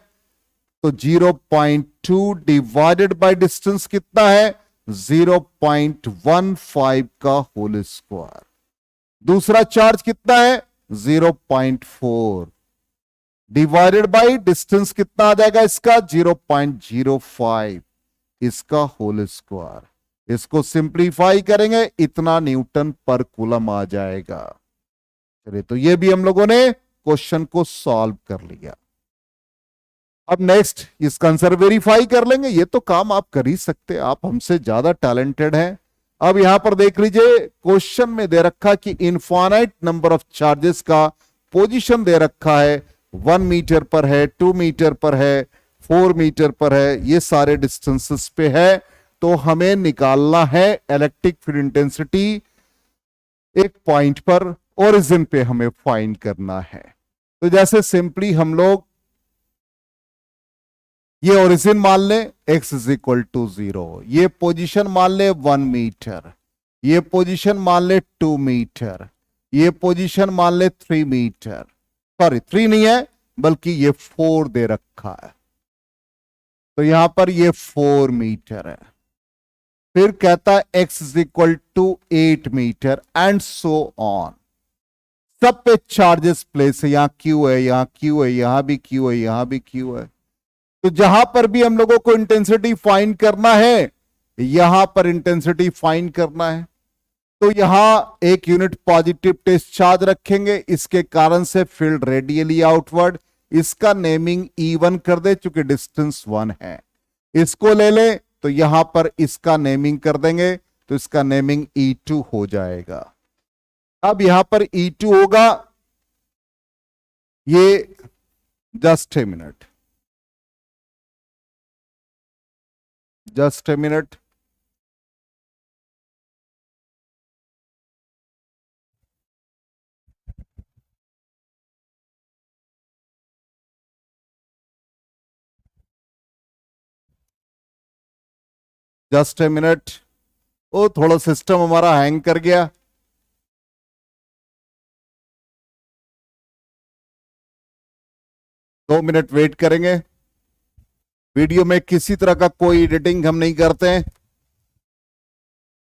तो 0.2 डिवाइडेड बाय डिस्टेंस कितना है, 0.15 का होल स्क्वायर। दूसरा चार्ज कितना है 0.4 डिवाइडेड बाय डिस्टेंस कितना आ जाएगा इसका 0.05 इसका होल स्क्वायर। इसको सिंप्लीफाई करेंगे इतना न्यूटन पर कूलम आ जाएगा। चलिए तो ये भी हम लोगों ने क्वेश्चन को सॉल्व कर लिया। अब नेक्स्ट इसका आंसर वेरीफाई कर लेंगे। ये तो काम आप कर ही सकते, आप हमसे ज्यादा टैलेंटेड हैं। अब यहां पर देख लीजिए क्वेश्चन में दे रखा कि इनफाइनाइट नंबर ऑफ चार्जेस का पोजीशन दे रखा है, 1 मीटर पर है, 2 मीटर पर है, 4 मीटर पर है, ये सारे डिस्टेंसेस पे है। तो हमें निकालना है इलेक्ट्रिक फील्ड इंटेंसिटी एक पॉइंट पर, ओरिजिन पे हमें फाइंड करना है। तो जैसे सिंपली हम लोग ये ओरिजिन मान ले x इज इक्वल टू 0, ये पोजीशन मान ले 1 मीटर, ये पोजीशन मान ले 2 मीटर, ये पोजीशन मान ले 3 मीटर, सॉरी 3 नहीं है बल्कि ये 4 दे रखा है, तो यहां पर ये 4 मीटर है। फिर कहता है x is equal to 8 metre and so on. सब पे चार्जेस प्लेस है, यहां Q है, यहां Q है, यहां भी Q है, यहां भी Q है। तो जहां पर भी हम लोगों को इंटेंसिटी फाइंड करना है, यहां पर इंटेंसिटी फाइंड करना है, तो यहां एक यूनिट पॉजिटिव टेस्ट चार्ज रखेंगे, इसके कारण से फील्ड रेडियली आउटवर्ड। इसका नेमिंग E1 कर दे चूंकि डिस्टेंस 1 है। इसको ले ले तो यहां पर इसका नेमिंग कर देंगे, तो इसका नेमिंग E2 हो जाएगा। अब यहां पर E2 होगा, ये just a minute, just a minute, just a minute. ओ थोड़ा सिस्टम हमारा हैंग कर गया, दो मिनट वेट करेंगे। वीडियो में किसी तरह का कोई एडिटिंग हम नहीं करते हैं,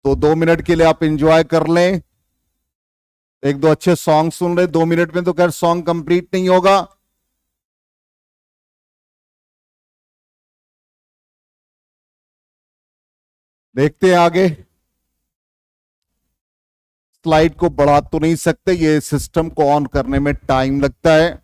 तो 2 मिनट के लिए आप एंजॉय कर लें, एक दो अच्छे सॉन्ग सुन रहे। 2 मिनट में तो खैर सॉन्ग कंप्लीट नहीं होगा। देखते हैं आगे। स्लाइड को बढ़ा तो नहीं सकते, ये सिस्टम को ऑन करने में टाइम लगता है।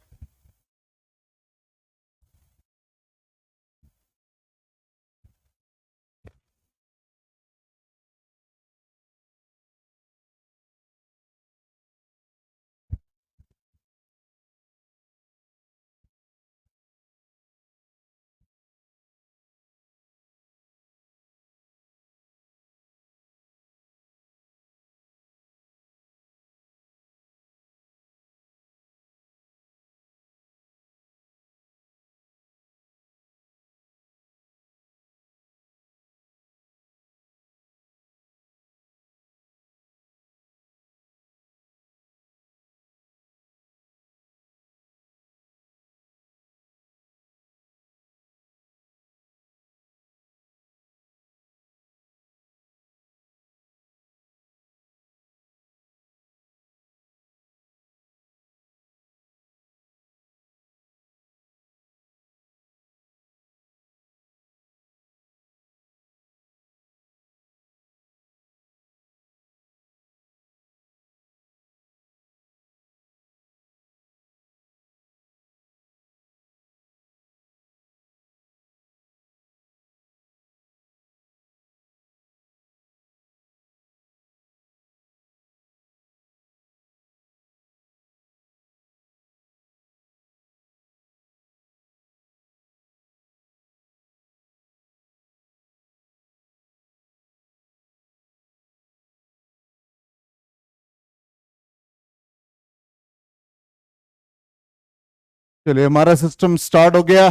चलिए हमारा सिस्टम स्टार्ट हो गया,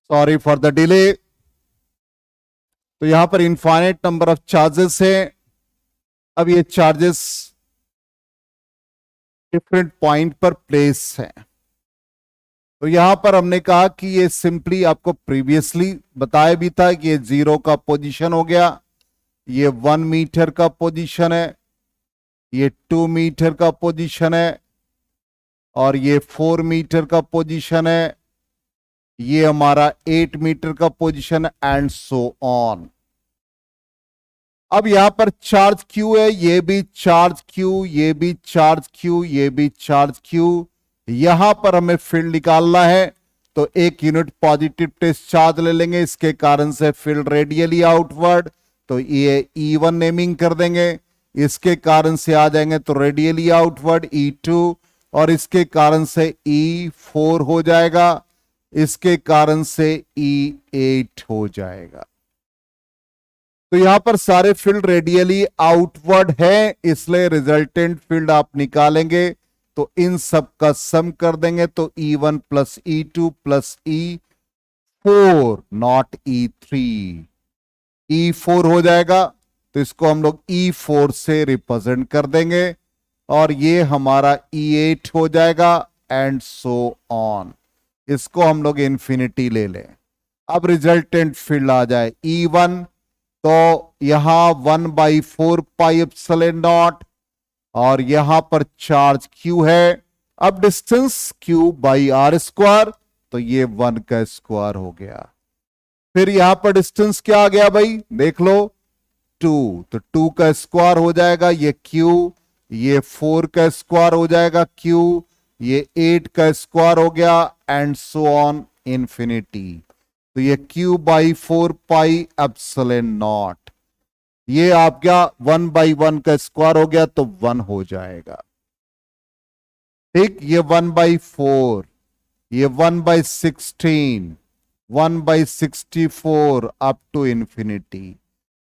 सॉरी फॉर द डिले। तो यहां पर इनफाइनाइट नंबर ऑफ चार्जेस है। अब ये चार्जेस डिफरेंट पॉइंट पर प्लेस है। तो यहां पर हमने कहा कि ये सिंपली आपको प्रीवियसली बताया भी था कि ये 0 का पोजीशन हो गया, ये 1 मीटर का पोजीशन है, ये 2 मीटर का पोजीशन है, और ये 4 मीटर का पोजीशन है, ये हमारा 8 मीटर का पोजीशन एंड सो ऑन। अब यहां पर चार्ज Q है, ये भी चार्ज Q, ये भी चार्ज Q, ये भी चार्ज Q। यहां पर हमें फील्ड निकालना है, तो एक यूनिट पॉजिटिव टेस्ट चार्ज ले लेंगे, इसके कारण से फील्ड रेडियली आउटवर्ड, तो ये E1 नेमिंग कर देंगे। इसके कारण से आ जाएंगे तो रेडियली आउटवर्ड E2, और इसके कारण से E4 हो जाएगा, इसके कारण से E8 हो जाएगा। तो यहां पर सारे फील्ड रेडियली आउटवर्ड है, इसलिए रिजल्टेंट फील्ड आप निकालेंगे तो इन सब का सम कर देंगे, तो E1 plus E2 plus E4 not E3, E4 हो जाएगा। तो इसको हम लोग E4 से रिप्रेजेंट कर देंगे और ये हमारा E8 हो जाएगा एंड सो ऑन। इसको हम लोग इन्फिनिटी ले लें। अब रिजल्टेंट फील्ड आ जाए E1, तो यहां 1/4 पाई एप्सिलॉन नॉट और यहां पर चार्ज Q है। अब distance Q by are square, तो ये 1 का स्क्वायर हो गया। फिर यहां पर डिस्टेंस क्या आ गया भाई, देख लो 2, तो 2 का स्क्वायर हो जाएगा ये Q, ये 4 का स्क्वायर हो जाएगा Q, ये 8 का स्क्वायर हो गया एंड सो ऑन इंफिनिटी। तो ये Q/4 पाई एप्सिलॉन नॉट, ये आपका 1/1 का स्क्वायर हो गया तो 1 हो जाएगा। ठीक, ये 1/4, ये 1/16, 1/64 अप टू इंफिनिटी।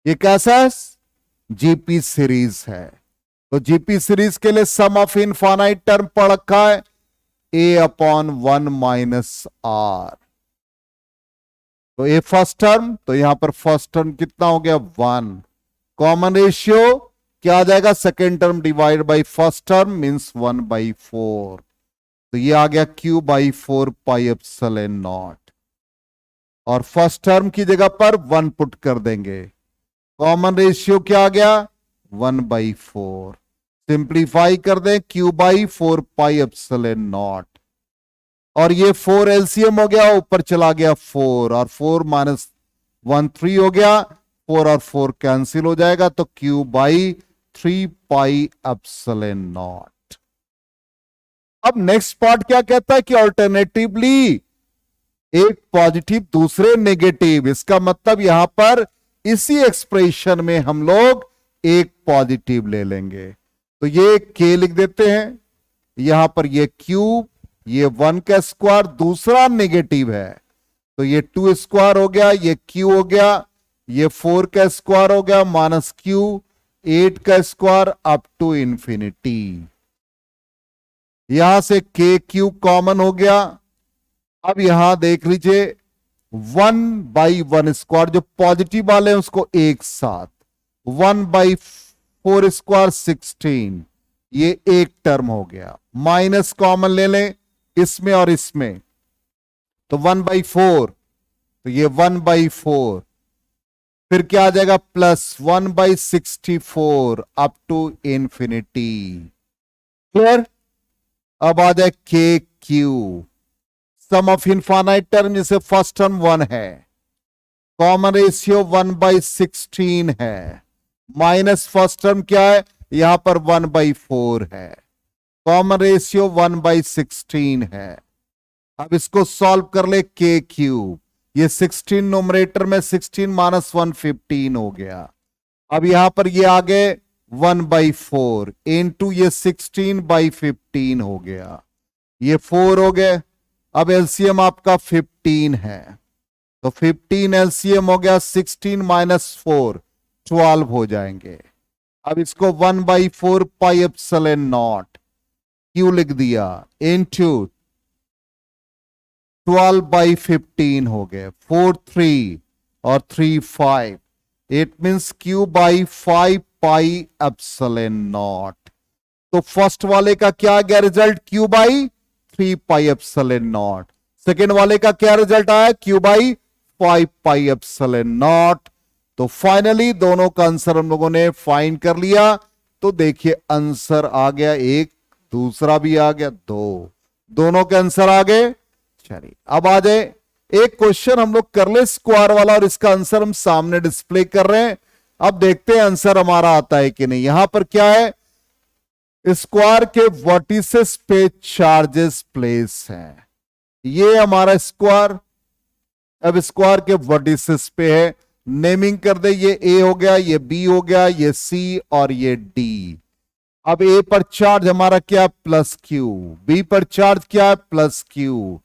ये कैसा है, जीपी सीरीज है। तो जीपी सीरीज के लिए सम ऑफ इनफाइनाइट टर्म पढ़ रखा है A/1 माइनस आर। तो ए फर्स्ट टर्म, तो यहां पर फर्स्ट टर्म कितना हो गया 1। कॉमन रेशियो क्या आ जाएगा, second term divide by first term means 1/4। तो ये आ गया Q/4 पाई एप्सिलॉन नॉट और फर्स्ट टर्म की जगह पर 1 पुट कर देंगे। कॉमन रेशियो क्या आ गया 1/4। सिंप्लीफाई कर दें Q/4 पाई एप्सिलॉन नॉट और ये 4 एलसीएम हो गया, ऊपर चला गया 4 और 4 माइनस 1 3 हो गया, 4 और 4 कैंसिल हो जाएगा तो Q/3 पाई एप्सिलॉन नॉट। अब नेक्स्ट पार्ट क्या कहता है कि ऑल्टरनेटिवली एक पॉजिटिव दूसरे नेगेटिव, इसका मतलब यहां पर इसी एक्सप्रेशन में हम लोग एक पॉजिटिव ले लेंगे। तो ये K लिख देते हैं, यहां पर ये Q, ये 1 का स्क्वायर, दूसरा नेगेटिव है तो ये 2 स्क्वायर हो गया, ये Q हो गया, ये 4 का स्क्वायर हो गया माइनस Q, 8 का स्क्वायर अप टू इंफिनिटी। यहां से KQ कॉमन हो गया। अब यहां देख लीजिए 1/1 स्क्वायर, जो पॉजिटिव वाले हैं उसको एक साथ, 1/4 स्क्वायर 16, ये एक टर्म हो गया। माइनस कॉमन ले लें इसमें और इसमें, तो 1/4, तो ये 1/4, फिर क्या आ जाएगा plus 1/64 up to infinity. Clear. अब आ जाए KQ, sum of infinite term, जिसे फर्स्ट टर्म 1 है, कॉमन रेशियो 1/16 है, माइनस फर्स्ट टर्म क्या है, यहां पर 1/4 है, कॉमन रेशियो 1/16 है। अब इसको सॉल्व कर ले KQ, ये 16 नोमरेटर में 16 माइनस 1 15 हो गया। अब यहां पर ये आ गए 1/4 इनटू ये 16/15 हो गया, ये 4 हो गए। अब एलसीएम आपका 15 है, तो 15 एलसीएम हो गया, 16 माइनस 4 12 हो जाएंगे। अब इसको 1/4 पाई एप्सिलॉन नॉट Q लिख दिया इनटू 12/15 हो गए, 4 3 और 3 5, it means Q/5 pi epsilon not. तो फर्स्ट वाले का क्या आ गया result, Q/3 pi epsilon not. Second वाले का क्या रिजल्ट आया, Q/5 पाई एप्सिलॉन नॉट। तो फाइनली दोनों का आंसर हम लोगों ने फाइंड कर लिया। तो देखिए आंसर आ गया एक, दूसरा भी आ गया 2, दोनों के आंसर आ गए। चलिए अब आ जाए एक क्वेश्चन हम लोग कर ले स्क्वायर वाला, और इसका आंसर हम सामने डिस्प्ले कर रहे हैं। अब देखते हैं आंसर हमारा आता है कि नहीं। यहां पर क्या है, स्क्वायर के वर्टिसेस पे चार्जेस प्लेस हैं, ये हमारा स्क्वायर। अब स्क्वायर के वर्टिसेस पे है, नेमिंग कर दे, ये A हो गया, ये B हो गया, ये C और ये D। अब A पर चार्ज हमारा क्या है प्लस Q, B पर चार्ज क्या है प्लस Q,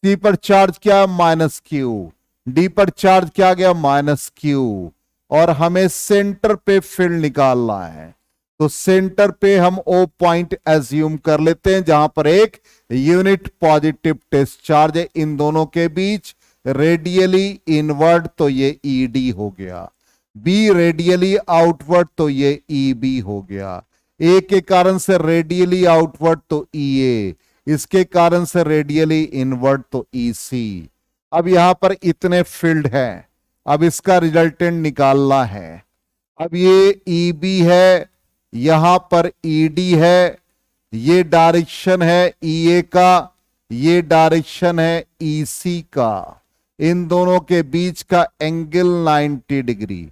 C पर चार्ज क्या है माइनस Q, D पर चार्ज क्या गया माइनस Q, और हमें सेंटर पे फील्ड निकालना है। तो सेंटर पे हम O पॉइंट एज्यूम कर लेते हैं, जहां पर एक यूनिट पॉजिटिव टेस्ट चार्ज है इन दोनों के बीच, रेडियली इनवर्ड, तो ये ED हो गया। बी रेडियली आउटवर्ड तो ये ई बी हो गया, ए के कारण से रेडियली आउटवर्ड तो ई ए, इसके कारण से रेडियली इनवर्ड तो ई सी। अब यहां पर इतने फील्ड हैं, अब इसका रिजल्टेंट निकालना है। अब ये ई बी है, यहां पर ई डी है, ये डायरेक्शन है ई ए का, ये डायरेक्शन है ई सी का, इन दोनों के बीच का एंगल 90 डिग्री।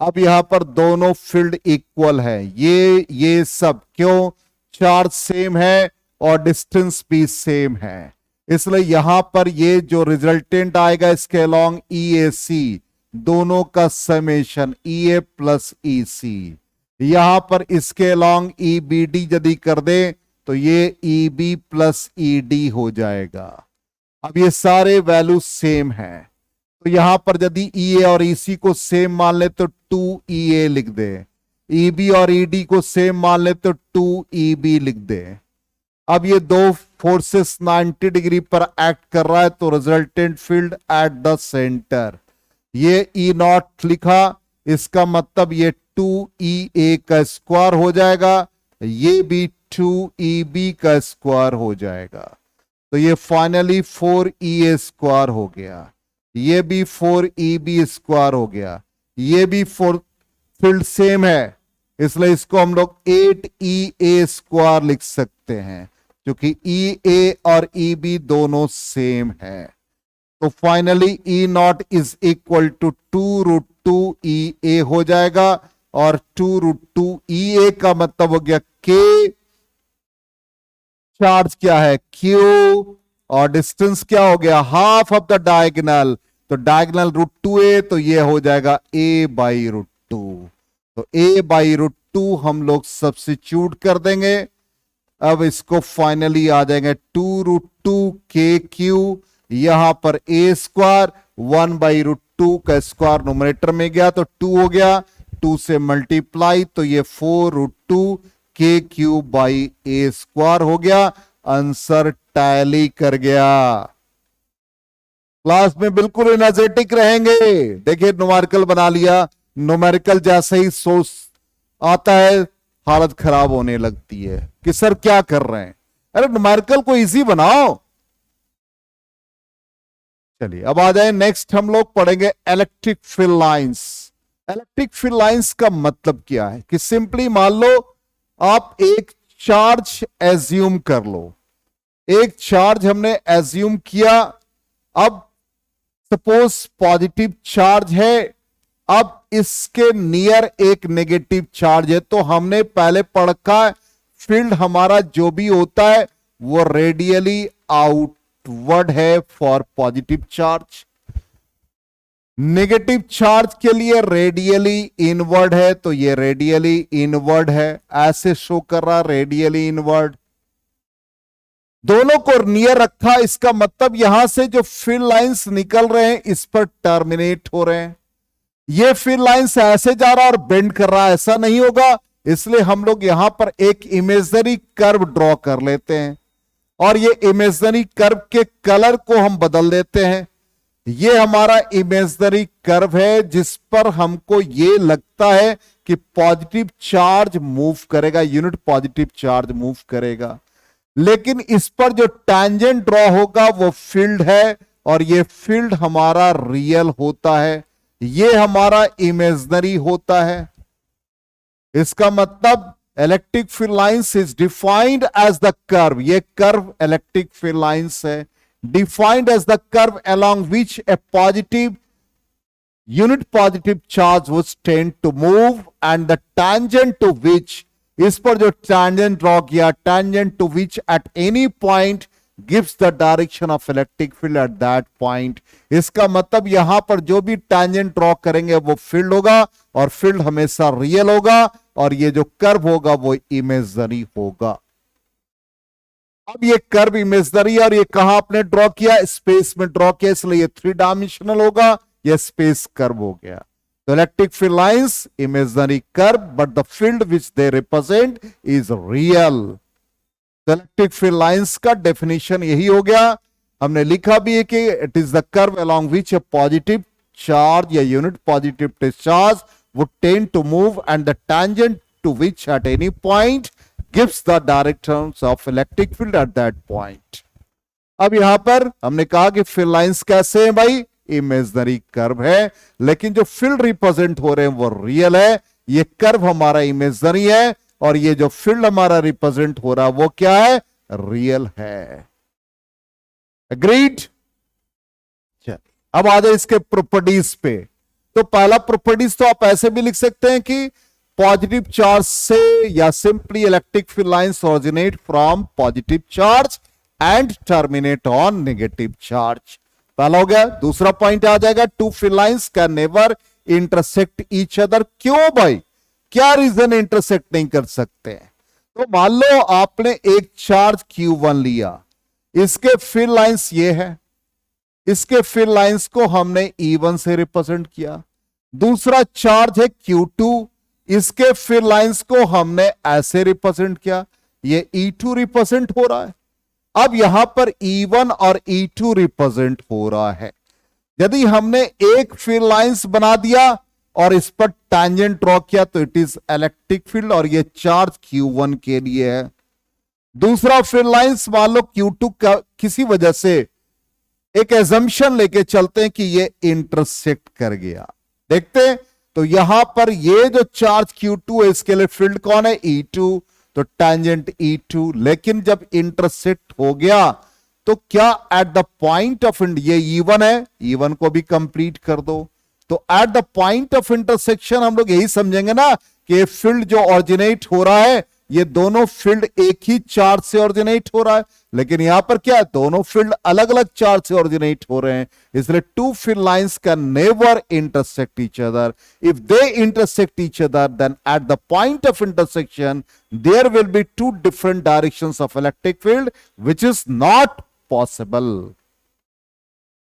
अब यहां पर दोनों फील्ड इक्वल है, ये सब क्यों, चार्ज सेम है और डिस्टेंस भी सेम है, इसलिए यहां पर ये जो रिजल्टेंट आएगा इसके अलोंग ई ए सी, दोनों का समेशन ई ए प्लस ई सी, यहां पर इसके अलोंग ई बी डी यदि कर दे तो ये E B plus E D हो जाएगा। अब ये सारे वैल्यू सेम हैं, तो यहां पर यदि ई ए और ई सी को सेम मान ले तो 2EA लिख दे, ई बी और ई डी को सेम मान ले तो 2EB लिख दे। अब ये दो फोर्सेस 90 डिग्री पर एक्ट कर रहा है तो resultant field at the centre, ये ई नॉट लिखा, इसका मतलब ये 2EA का स्क्वायर हो जाएगा, ये भी 2EB का स्क्वायर हो जाएगा, तो ये फाइनली 4EA स्क्वायर हो गया, ये भी 4EB स्क्वायर हो गया, ये भी फील्ड सेम है, इसलिए इसको हम लोग 8EA स्क्वायर लिख सकते हैं क्योंकि EA और EB दोनों सेम है। तो finally E not is equal to 2√2EA हो जाएगा, और 2√2EA का मतलब हो गया K, चार्ज क्या है Q, और डिस्टेंस क्या हो गया हाफ ऑफ द डायगोनल, तो डायगोनल √2A, तो ये हो जाएगा A/√2, तो A/√2 हम लोग सब्स्टिट्यूट कर देंगे। अब इसको फाइनली आ जाएंगे 2√2KQ, यहां पर A स्क्वायर 1/√2 का स्क्वायर नोमिनेटर में गया तो 2 हो गया, 2 से मल्टीप्लाई तो ये 4√2KQ/A स्क्वायर हो गया, आंसर टैली कर गया। क्लास में बिल्कुल एनर्जेटिक रहेंगे। देखिए न्यूमेरिकल बना लिया, न्यूमेरिकल जैसे ही सोच आता है हालत खराब होने लगती है कि सर क्या कर रहे हैं, अरे न्यूमेरिकल को इजी बनाओ। चलिए अब आ जाए नेक्स्ट, हम लोग पढ़ेंगे electric field lines. Electric field lines का मतलब क्या है कि सिंपली मान लो आप एक चार्ज एज्यूम कर लो, एक चार्ज हमने एज्यूम किया, अब सपोज पॉजिटिव चार्ज है, अब इसके नियर एक नेगेटिव चार्ज है, तो हमने पहले पढ़ा फील्ड हमारा जो भी होता है वो रेडियली आउटवर्ड है for positive charge, negative charge के लिए रेडियली इनवर्ड है, तो ये रेडियली इनवर्ड है, ऐसे शो कर रहा रेडियली इनवर्ड, दोनों को नियर रखा, इसका मतलब यहां से जो फील्ड लाइंस निकल रहे हैं इस पर टर्मिनेट हो रहे हैं, ये फील्ड लाइंस ऐसे जा रहा है और बेंड कर रहा है, ऐसा नहीं होगा, इसलिए हम लोग यहां पर एक इमेजिनरी कर्व ड्रॉ कर लेते हैं और ये इमेजिनरी कर्व के कलर को हम बदल देते हैं। ये हमारा इमेजिनरी कर्व है जिस पर हमको ये लगता है कि पॉजिटिव चार्ज मूव करेगा, यूनिट पॉजिटिव चार्ज मूव करेगा, लेकिन इस पर जो टैंजेंट ड्रॉ होगा वो फील्ड है और ये फील्ड हमारा रियल होता है, ये हमारा इमेजिनरी होता है। इसका मतलब electric field lines is defined as the curve, ये कर्व इलेक्ट्रिक फील्ड लाइंस है, defined as the curve along which a positive unit positive charge would tend to move and the tangent to which, इस पर जो tangent draw किया, tangent to which at any point gives the direction of electric field at that point, इसका मतलब यहां पर जो भी tangent ड्रॉ करेंगे वो फील्ड होगा और फील्ड हमेशा रियल होगा और ये जो कर्व होगा वो इमेजिनरी होगा। अब ये कर्व इमेजिनरी और ये कहां आपने ड्रॉ किया, स्पेस में ड्रॉ किया, इसलिए ये 3 डायमेंशनल होगा, ये स्पेस कर्व हो गया। तो electric field lines imaginary curve but the field which they represent is real. तो इलेक्ट्रिक फील्ड लाइंस का डेफिनेशन यही हो गया, हमने लिखा भी है कि it is the curve along which a positive charge या unit positive charge would tend to move and the tangent to which at any point gives the directions of electric field at that point. अब यहां पर हमने कहा कि field lines कैसे हैं भाई, इमेजिनरी कर्व है, लेकिन जो फील्ड रिप्रेजेंट हो रहे हैं वो रियल है। ये कर्व हमारा इमेजिनरी है और ये जो फील्ड हमारा रिप्रेजेंट हो रहा है वो क्या है, रियल है। एग्रीड। चलिए अब आ जाए इसके प्रॉपर्टीज पे। तो पहला प्रॉपर्टीज तो आप ऐसे भी लिख सकते हैं कि पॉजिटिव चार्ज से या simply electric field lines originate from positive charge and terminate on negative charge. पहला हो गया। दूसरा पॉइंट आ जाएगा, two field lines can never intersect each other. क्यों भाई, क्या रीजन इंटरसेक्ट नहीं कर सकते हैं? तो मान लो आपने एक चार्ज Q1 लिया, इसके फील्ड लाइंस ये है, इसके फील्ड लाइंस को हमने E1 से रिप्रेजेंट किया। दूसरा चार्ज है Q2, इसके फील्ड लाइंस को हमने ऐसे रिप्रेजेंट किया, ये E2 रिप्रेजेंट हो रहा है। अब यहां पर E1 और E2 रिप्रेजेंट हो रहा है। यदि हमने एक फील्ड लाइंस बना दिया और इस पर टैंजेंट ड्रॉ किया तो इट इज इलेक्ट्रिक फील्ड और ये चार्ज Q1 के लिए है। दूसरा फील्ड लाइंस मान लो Q2 का किसी वजह से एक एजम्पशन लेके चलते हैं कि ये इंटरसेक्ट कर गया, देखते हैं तो यहां पर ये जो चार्ज Q2 है इसके लिए फील्ड कौन है, E2, तो टैंजेंट E2। लेकिन जब इंटरसेक्ट हो गया तो क्या एट द पॉइंट ऑफ ये E1 है, E1 को भी कंप्लीट कर दो। तो eight the point of intersection हम लोग यही समझेंगे ना कि फील्ड जो ऑरिजिनेट हो रहा है ये दोनों फील्ड एक ही चार्ज से ऑरिजिनेट हो रहा है, लेकिन यहां पर क्या है, दोनों फील्ड अलग अलग चार्ज से ऑरिजिनेट हो रहे हैं। इसलिए two field lines can never intersect each other. If they intersect each other then at the point of intersection there will be two different directions of electric field which is not possible.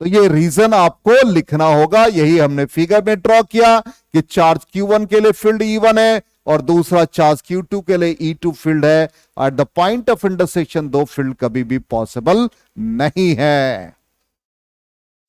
तो ये reason आपको लिखना होगा, यही हमने figure में draw किया कि चार्ज Q1 के लिए फील्ड E1 है और दूसरा चार्ज Q2 के लिए E2 फील्ड है। Eight the point of intersection दो फील्ड कभी भी पॉसिबल नहीं है।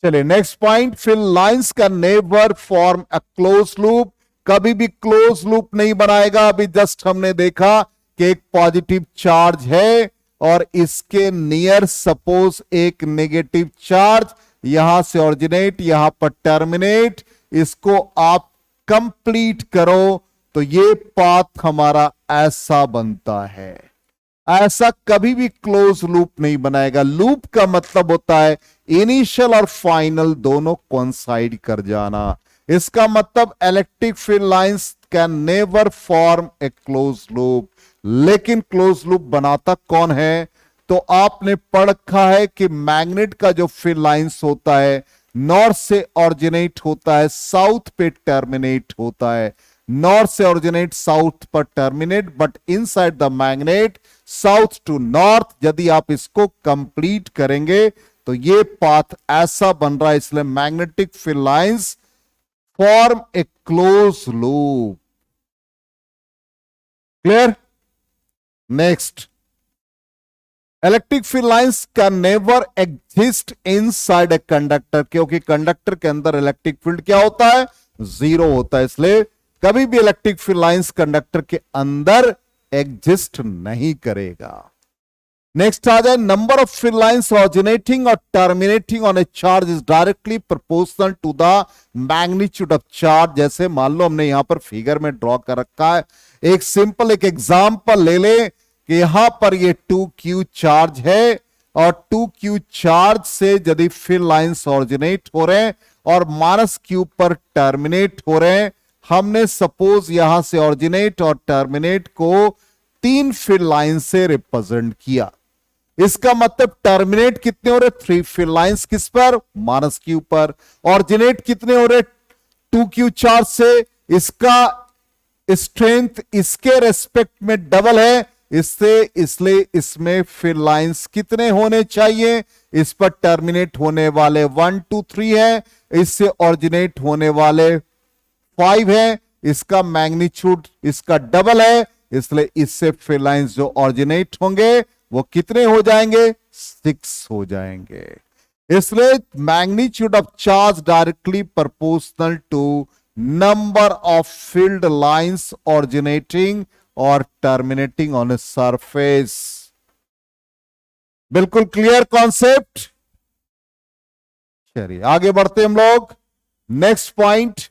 चलिए नेक्स्ट पॉइंट, फील्ड लाइंस का never form a close loop, कभी भी क्लोज लूप नहीं बनाएगा। अभी जस्ट हमने देखा कि एक पॉजिटिव चार्ज है और इसके नियर सपोज एक नेगेटिव चार्ज, यहां से ऑरिजिनेट यहां पर टर्मिनेट, इसको आप कंप्लीट करो तो ये पाथ हमारा ऐसा बनता है। ऐसा कभी भी क्लोज लूप नहीं बनाएगा। लूप का मतलब होता है इनिशियल और फाइनल दोनों कोइंसाइड कर जाना। इसका मतलब electric field lines can never form A close loop. लेकिन क्लोज लूप बनाता कौन है? तो आपने पढ़ रखा है कि मैग्नेट का जो फील्ड लाइंस होता है नॉर्थ से ऑरिजिनेट होता है, साउथ पे टर्मिनेट होता है। नॉर्थ से ऑरिजिनेट साउथ पर terminate, but inside the magnet south to north. यदि आप इसको कंप्लीट करेंगे तो ये पाथ ऐसा बन रहा है, इसलिए magnetic field lines form A close loop. Clear? Next, electric field lines can never exist inside a conductor, क्योंकि कंडक्टर के अंदर इलेक्ट्रिक फील्ड क्या होता है, जीरो होता है। इसलिए कभी भी इलेक्ट्रिक फील्ड लाइंस कंडक्टर के अंदर एग्जिस्ट नहीं करेगा। नेक्स्ट आ जाए, number of field lines originating और terminating on a charge is directly proportional to the magnitude of charge. जैसे मान लो हमने यहां पर फिगर में ड्रॉ कर रखा है, एक सिंपल एक एग्जांपल ले ले कि यहां पर ये 2Q चार्ज है और 2Q चार्ज से यदि फील्ड लाइंस ऑरिजिनेट हो रहे हैं और -Q पर टर्मिनेट हो रहे हैं, हमने सपोज यहां से ऑरिजिनेट और टर्मिनेट को 3 फील्ड लाइन से रिप्रेजेंट किया। इसका मतलब टर्मिनेट कितने हो रहे, 3 फील्ड लाइंस किस पर, -Q पर। ऑरिजिनेट कितने हो रहे, 2Q चार्ज से। इसका स्ट्रेंथ इसके रेस्पेक्ट में डबल है, इसलिए इसमें फील्ड लाइंस कितने होने चाहिए, इस पर टर्मिनेट होने वाले 1 2 3 है, इससे ऑरिजिनेट होने वाले 5 है। इसका मैग्नीट्यूड इसका डबल है, इसलिए इससे फील्ड लाइंस जो ऑरिजिनेट होंगे वो कितने हो जाएंगे, 6 हो जाएंगे। इसलिए magnitude of charge directly proportional to number of field lines originating or terminating on a surface. बिल्कुल क्लियर कॉन्सेप्ट। चलिए आगे बढ़ते हम लोग। Next point,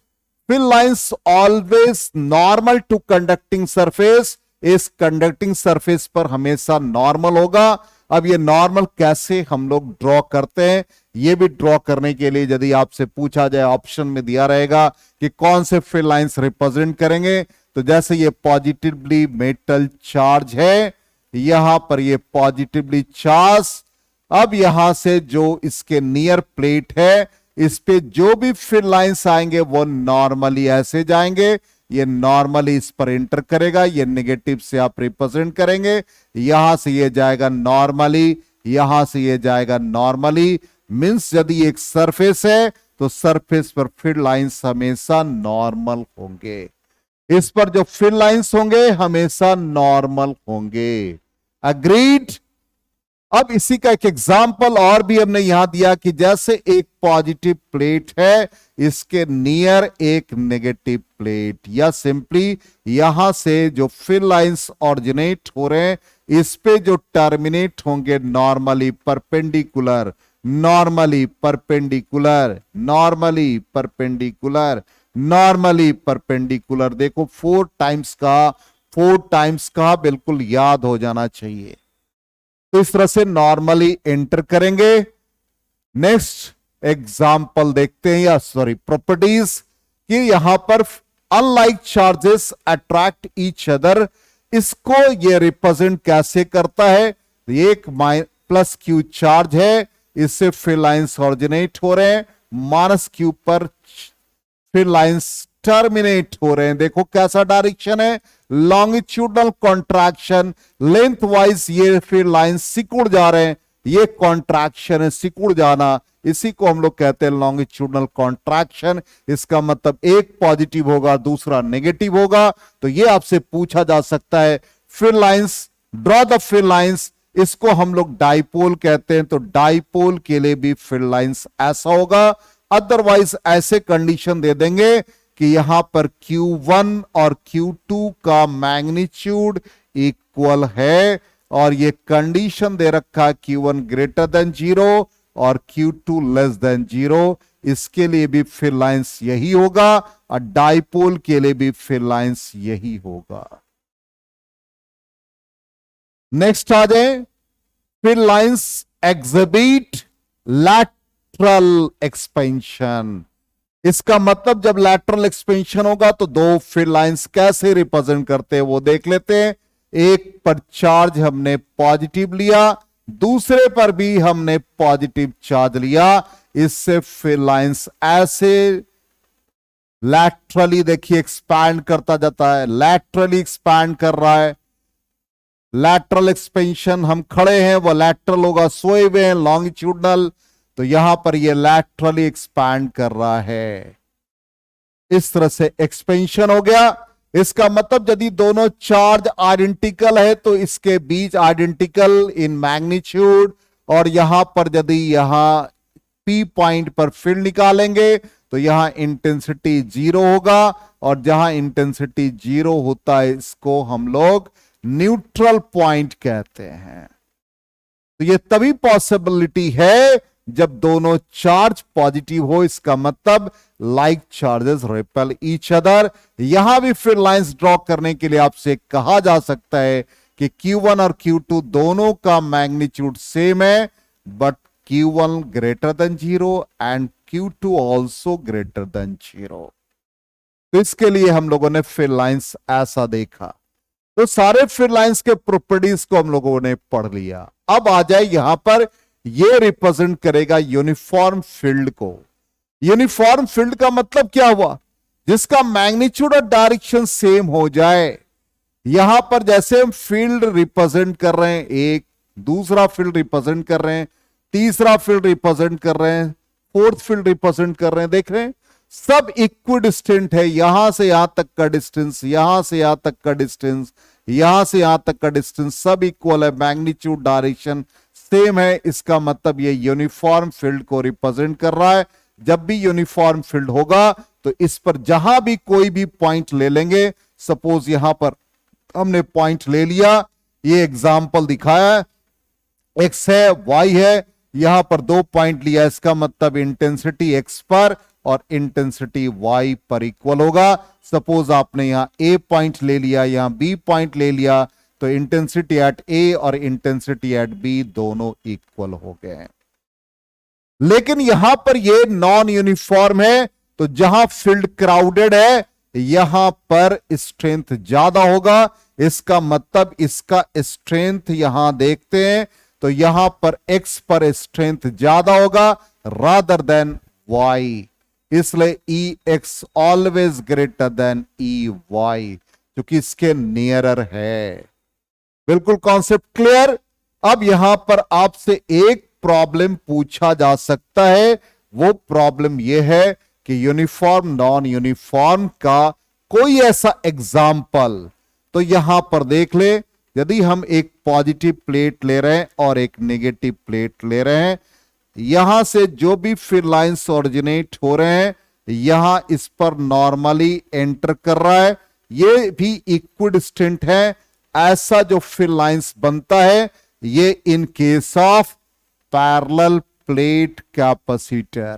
fill lines always normal to conducting surface, इस कंडक्टिंग सरफेस पर हमेशा नॉर्मल होगा। अब ये नॉर्मल कैसे हम लोग ड्रॉ करते हैं, ये भी ड्रॉ करने के लिए यदि आपसे पूछा जाए, ऑप्शन में दिया रहेगा कि कौन से फिल लाइंस रिप्रेजेंट करेंगे, तो जैसे ये पॉजिटिवली मेटल चार्ज है, यहां पर ये पॉजिटिवली चार्ज, अब यहां से जो इसके नियर प्लेट है, इस पे जो भी फिल लाइंस आएंगे वो नॉर्मली ऐसे जाएंगे, ये नॉर्मली इस पर एंटर करेगा, ये नेगेटिव से आप रिप्रेजेंट करेंगे, यहां से ये जाएगा नॉर्मली, यहां से ये जाएगा नॉर्मली। मींस यदि एक सरफेस है तो सरफेस पर फिल लाइंस हमेशा नॉर्मल होंगे, इस पर जो फिल लाइंस होंगे हमेशा नॉर्मल होंगे। अग्रीड। अब इसी का एक एग्जाम्पल और भी हमने यहां दिया कि जैसे एक पॉजिटिव प्लेट है, इसके नियर एक नेगेटिव प्लेट, या सिंपली यहां से जो फिल लाइंस ऑरिजिनेट हो रहे हैं, इस पे जो टर्मिनेट होंगे normally perpendicular, normally perpendicular, normally perpendicular, normally perpendicular. देखो 4 टाइम्स का बिल्कुल याद हो जाना चाहिए। तो इस तरह से नॉर्मली एंटर करेंगे। नेक्स्ट एग्जाम्पल देखते हैं, या सॉरी प्रॉपर्टीज, कि यहां पर unlike charges attract each other, इसको ये रिप्रेजेंट कैसे करता है, एक प्लस क्यू चार्ज है, इससे फिल लाइंस ऑरिजिनेट हो रहे हैं, माइनस क्यू पर फिल लाइंस टर्मिनेट हो रहे हैं। देखो कैसा डायरेक्शन है, लॉन्गिट्यूडनल कॉन्ट्रैक्शन, लेंथ वाइज ये फिल लाइंस सिकुड़ जा रहे हैं, ये कॉन्ट्रैक्शन है, सिकुड़ जाना, इसी को हम लोग कहते हैं लॉन्गिट्यूडनल कॉन्ट्रैक्शन। इसका मतलब एक पॉजिटिव होगा, दूसरा नेगेटिव होगा। तो ये आपसे पूछा जा सकता है, field lines, draw the field lines, इसको हम लोग डाइपोल कहते हैं, तो डाइपोल के लिए भी फिल लाइंस ऐसा होगा। अदरवाइज ऐसे कंडीशन दे देंगे कि यहां पर Q1 और Q2 का मैग्नीट्यूड इक्वल है, और ये कंडीशन दे रखा है Q1 ग्रेटर देन 0 और Q2 लेस देन 0, इसके लिए भी फिल लाइंस यही होगा, और डाइपोल के लिए भी फिल लाइंस यही होगा। नेक्स्ट आ जाए, field lines exhibit lateral expansion. इसका मतलब जब लैटरल एक्सपेंशन होगा तो दो फिल लाइंस कैसे रिप्रेजेंट करते हैं वो देख लेते हैं। एक पर चार्ज हमने पॉजिटिव लिया, दूसरे पर भी हमने पॉजिटिव चार्ज लिया, इससे फिल लाइंस ऐसे लैटरली देखिए एक्सपैंड करता जाता है, लैटरली एक्सपैंड कर रहा है। लैटरल एक्सपेंशन, हम खड़े हैं वो लैटरल होगा, सोए हुए हैं लॉन्गिट्यूडनल, तो यहां पर ये लैटरली एक्सपैंड कर रहा है। इस तरह से एक्सपेंशन हो गया। इसका मतलब यदि दोनों चार्ज आइडेंटिकल है तो इसके बीच आइडेंटिकल इन मैग्नीट्यूड, और यहां पर यदि यहां P पॉइंट पर फील्ड निकालेंगे तो यहां इंटेंसिटी 0 होगा, और जहां इंटेंसिटी 0 होता है इसको हम लोग न्यूट्रल पॉइंट कहते हैं। तो ये तभी पॉसिबिलिटी है जब दोनों चार्ज पॉजिटिव हो, इसका मतलब like charges repel each other. यहां भी फिर लाइंस ड्रॉ करने के लिए आपसे कहा जा सकता है कि Q1 और Q2 दोनों का मैग्नीट्यूड सेम है, but Q1 greater than 0 and Q2 also greater than 0। तो इसके लिए हम लोगों ने फिर लाइंस ऐसा देखा। तो सारे फिर लाइंस के प्रॉपर्टीज को हम लोगों ने पढ़ लिया। अब आ जाए यहां पर, ये रिप्रेजेंट करेगा यूनिफॉर्म फील्ड को। यूनिफॉर्म फील्ड का मतलब क्या हुआ, जिसका मैग्नीट्यूड और डायरेक्शन सेम हो जाए। यहां पर जैसे हम फील्ड रिप्रेजेंट कर रहे हैं, एक दूसरा फील्ड रिप्रेजेंट कर रहे हैं, तीसरा फील्ड रिप्रेजेंट कर रहे हैं, फोर्थ फील्ड रिप्रेजेंट कर रहे हैं, देख रहे हैं सब इक्विडिस्टेंट है। यहां से यहां तक का डिस्टेंस, यहां से यहां तक का डिस्टेंस, यहां से यहां तक का डिस्टेंस, सब इक्वल है, मैग्नीट्यूड डायरेक्शन सेम है। इसका मतलब ये यूनिफॉर्म फील्ड को रिप्रेजेंट कर रहा है। जब भी यूनिफॉर्म फील्ड होगा तो इस पर जहां भी कोई भी पॉइंट ले लेंगे, सपोज यहां पर हमने पॉइंट ले लिया, ये एग्जाम्पल दिखाया है, एक्स है वाई है, यहां पर 2 पॉइंट लिया, इसका मतलब इंटेंसिटी एक्स पर और इंटेंसिटी वाई पर इक्वल होगा। सपोज आपने यहां ए पॉइंट ले लिया, यहां बी पॉइंट ले लिया, तो इंटेंसिटी एट ए और इंटेंसिटी एट बी दोनों इक्वल हो गए। लेकिन यहां पर ये नॉन यूनिफॉर्म है, तो जहां फील्ड क्राउडेड है यहां पर स्ट्रेंथ ज्यादा होगा। इसका मतलब इसका स्ट्रेंथ यहां देखते हैं तो यहां पर एक्स पर स्ट्रेंथ ज्यादा होगा रादर देन वाई, इसलिए E X always greater than E Y, क्योंकि इसके नियरर है। बिल्कुल कॉन्सेप्ट क्लियर। अब यहां पर आपसे एक प्रॉब्लम पूछा जा सकता है, वो प्रॉब्लम यह है कि यूनिफॉर्म नॉन यूनिफॉर्म का कोई ऐसा एग्जाम्पल। तो यहां पर देख ले, यदि हम एक पॉजिटिव प्लेट ले रहे हैं और एक नेगेटिव प्लेट ले रहे हैं, यहां से जो भी फिर लाइंस ओरिजिनेट हो रहे हैं यहां इस पर नॉर्मली एंटर कर रहा है, ये भी इक्विडिस्टेंट है। ऐसा जो फिर लाइंस बनता है ये in case of parallel plate capacitor.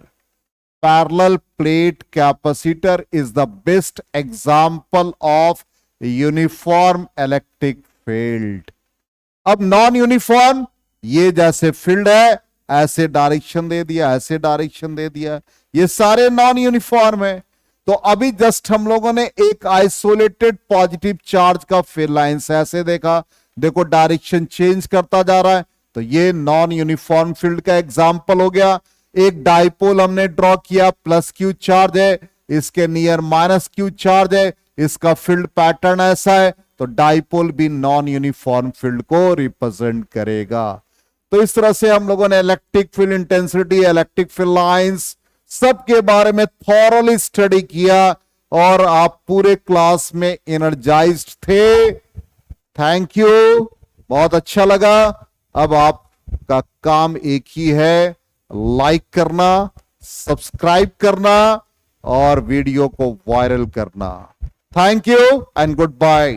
Parallel plate capacitor is the best example of uniform electric field. अब नॉन यूनिफॉर्म, ये जैसे फील्ड है ऐसे डायरेक्शन दे दिया, ऐसे डायरेक्शन दे दिया, ये सारे नॉन यूनिफॉर्म है। तो अभी जस्ट हम लोगों ने एक आइसोलेटेड पॉजिटिव चार्ज का फील्ड लाइंस ऐसे देखा, देखो डायरेक्शन चेंज करता जा रहा है, तो ये नॉन यूनिफॉर्म फील्ड का एग्जाम्पल हो गया। एक डाइपोल हमने ड्रॉ किया, प्लस क्यू चार्ज है, इसके नियर माइनस क्यू चार्ज है, इसका फील्ड पैटर्न ऐसा है, तो डाइपोल भी नॉन यूनिफॉर्म फील्ड को रिप्रेजेंट करेगा। तो इस तरह से हम लोगों ने electric field intensity, electric field lines सबके बारे में थॉरली स्टडी किया और आप पूरे क्लास में एनर्जाइज्ड थे। थैंक यू, बहुत अच्छा लगा। अब आपका काम एक ही है, लाइक करना, सब्सक्राइब करना और वीडियो को वायरल करना। Thank you and good bye.